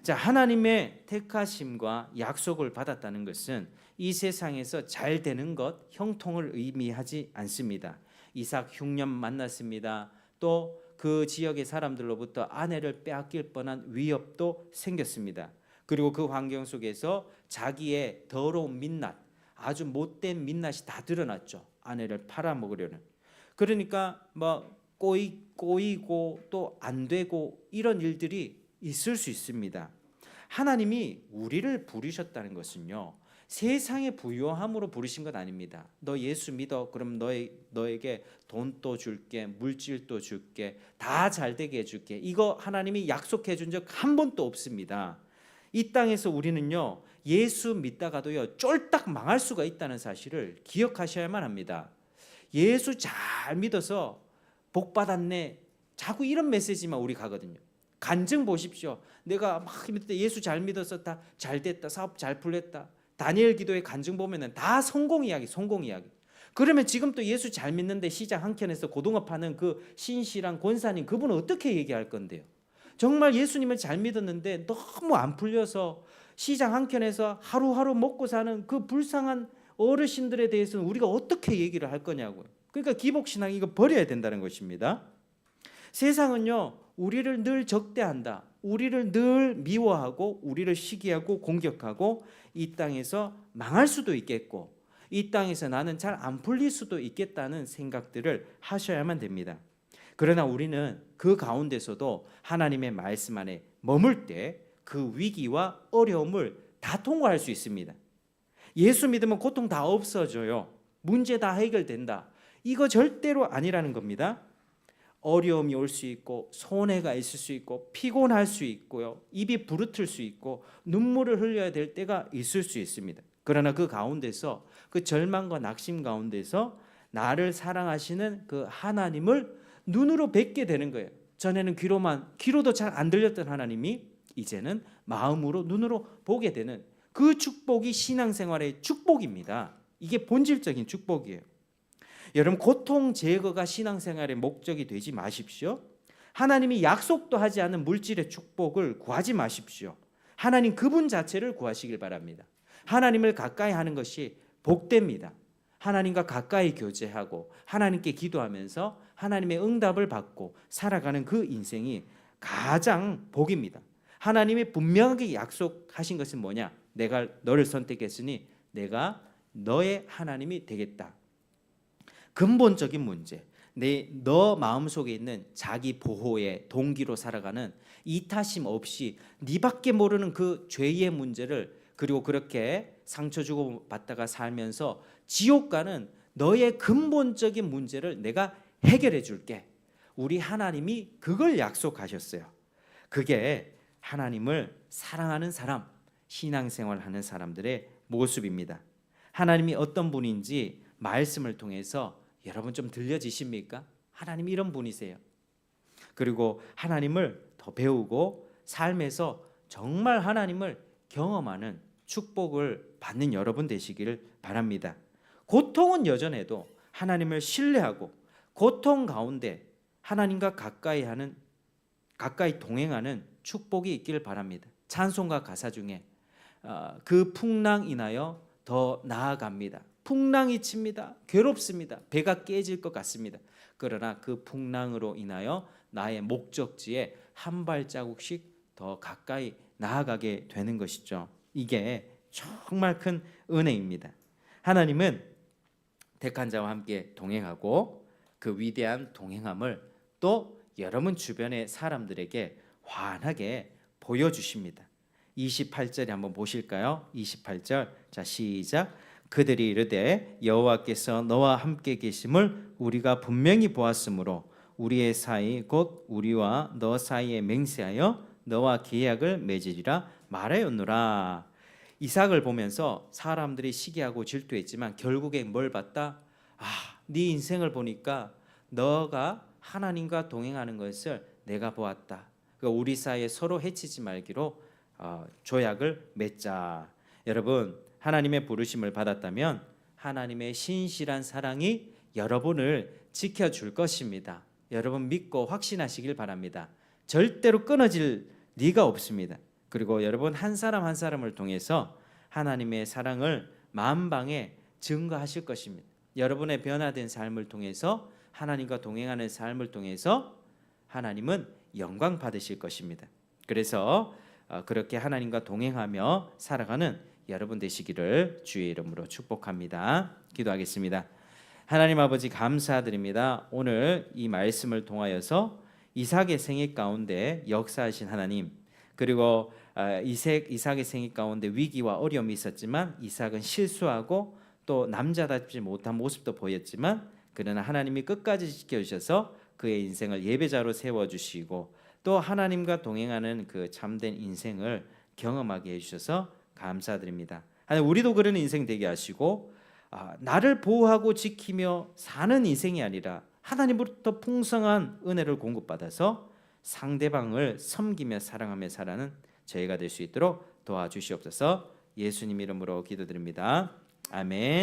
자, 하나님의 택하심과 약속을 받았다는 것은 이 세상에서 잘 되는 것, 형통을 의미하지 않습니다. 이삭 흉년 만났습니다. 또 그 지역의 사람들로부터 아내를 빼앗길 뻔한 위협도 생겼습니다. 그리고 그 환경 속에서 자기의 더러운 민낯, 아주 못된 민낯이 다 드러났죠. 아내를 팔아먹으려는. 그러니까 꼬이고 또 안 되고 이런 일들이 있을 수 있습니다. 하나님이 우리를 부르셨다는 것은요, 세상의 부유함으로 부르신 것 아닙니다. 너 예수 믿어, 그럼 너에게 돈도 줄게, 물질도 줄게, 다 잘되게 해줄게. 이거 하나님이 약속해 준 적 한 번도 없습니다. 이 땅에서 우리는요, 예수 믿다가도요 쫄딱 망할 수가 있다는 사실을 기억하셔야만 합니다. 예수 잘 믿어서 복 받았네, 자꾸 이런 메시지만 우리 가거든요. 간증 보십시오. 내가 막 예수 잘 믿어서 다 잘 됐다, 사업 잘 풀렸다. 다니엘 기도의 간증 보면은 다 성공 이야기. 그러면 지금 또 예수 잘 믿는데 시장 한켠에서 고등어 파는 그 신실한 권사님, 그분은 어떻게 얘기할 건데요? 정말 예수님을 잘 믿었는데 너무 안 풀려서 시장 한켠에서 하루하루 먹고 사는 그 불쌍한 어르신들에 대해서는 우리가 어떻게 얘기를 할 거냐고요. 그러니까 기복신앙 이거 버려야 된다는 것입니다. 세상은요, 우리를 늘 적대한다, 우리를 늘 미워하고 우리를 시기하고 공격하고 이 땅에서 망할 수도 있겠고 이 땅에서 나는 잘 안 풀릴 수도 있겠다는 생각들을 하셔야만 됩니다. 그러나 우리는 그 가운데서도 하나님의 말씀 안에 머물 때 그 위기와 어려움을 다 통과할 수 있습니다. 예수 믿으면 고통 다 없어져요. 문제 다 해결된다. 이거 절대로 아니라는 겁니다. 어려움이 올 수 있고 손해가 있을 수 있고 피곤할 수 있고요, 입이 부르틀 수 있고 눈물을 흘려야 될 때가 있을 수 있습니다. 그러나 그 가운데서, 그 절망과 낙심 가운데서 나를 사랑하시는 그 하나님을 눈으로 뵙게 되는 거예요. 전에는 귀로도 잘 안 들렸던 하나님이 이제는 마음으로, 눈으로 보게 되는 그 축복이 신앙생활의 축복입니다. 이게 본질적인 축복이에요. 여러분, 고통 제거가 신앙생활의 목적이 되지 마십시오. 하나님이 약속도 하지 않은 물질의 축복을 구하지 마십시오. 하나님 그분 자체를 구하시길 바랍니다. 하나님을 가까이 하는 것이 복됩니다. 하나님과 가까이 교제하고 하나님께 기도하면서 하나님의 응답을 받고 살아가는 그 인생이 가장 복입니다. 하나님이 분명하게 약속하신 것은 뭐냐? 내가 너를 선택했으니 내가 너의 하나님이 되겠다. 근본적인 문제, 너 마음속에 있는 자기 보호의 동기로 살아가는 이타심 없이 네밖에 모르는 그 죄의 문제를, 그리고 그렇게 상처 주고 받다가 살면서 지옥 가는 너의 근본적인 문제를 내가 해결해 줄게. 우리 하나님이 그걸 약속하셨어요. 그게 하나님을 사랑하는 사람, 신앙생활하는 사람들의 모습입니다. 하나님이 어떤 분인지 말씀을 통해서 여러분 좀 들려지십니까? 하나님 이런 분이세요. 그리고 하나님을 더 배우고 삶에서 정말 하나님을 경험하는 축복을 받는 여러분 되시기를 바랍니다. 고통은 여전해도 하나님을 신뢰하고 고통 가운데 하나님과 가까이 동행하는 축복이 있기를 바랍니다. 찬송가 가사 중에 그 풍랑 인하여 더 나아갑니다. 풍랑이 칩니다. 괴롭습니다. 배가 깨질 것 같습니다. 그러나 그 풍랑으로 인하여 나의 목적지에 한 발자국씩 더 가까이 나아가게 되는 것이죠. 이게 정말 큰 은혜입니다. 하나님은 택한 자와 함께 동행하고 그 위대한 동행함을 또 여러분 주변의 사람들에게 환하게 보여주십니다. 28절에 한번 보실까요? 28절, 자 시작. 그들이 이르되 여호와께서 너와 함께 계심을 우리가 분명히 보았으므로 우리의 사이 곧 우리와 너 사이에 맹세하여 너와 계약을 맺으리라 말하였노라. 이삭을 보면서 사람들이 시기하고 질투했지만 결국에 뭘 봤다? 네 인생을 보니까 너가 하나님과 동행하는 것을 내가 보았다. 그러니까 우리 사이에 서로 해치지 말기로 조약을 맺자. 여러분, 하나님의 부르심을 받았다면 하나님의 신실한 사랑이 여러분을 지켜줄 것입니다. 여러분 믿고 확신하시길 바랍니다. 절대로 끊어질 리가 없습니다. 그리고 여러분 한 사람 한 사람을 통해서 하나님의 사랑을 만방에 증거하실 것입니다. 여러분의 변화된 삶을 통해서 하나님과 동행하는 삶을 통해서 하나님은 영광 받으실 것입니다. 그래서 그렇게 하나님과 동행하며 살아가는 여러분 되시기를 주의 이름으로 축복합니다. 기도하겠습니다. 하나님 아버지 감사드립니다. 오늘 이 말씀을 통하여서 이삭의 생애 가운데 역사하신 하나님, 그리고 이삭의 생애 가운데 위기와 어려움이 있었지만 이삭은 실수하고 또 남자답지 못한 모습도 보였지만 그러나 하나님이 끝까지 지켜주셔서 그의 인생을 예배자로 세워주시고 또 하나님과 동행하는 그 참된 인생을 경험하게 해주셔서 감사드립니다. 하나님, 우리도 그런 인생 되게 하시고 나를 보호하고 지키며 사는 인생이 아니라 하나님으로부터 풍성한 은혜를 공급받아서 상대방을 섬기며 사랑하며 살아가는 저희가 될 수 있도록 도와주시옵소서. 예수님 이름으로 기도드립니다. 아멘.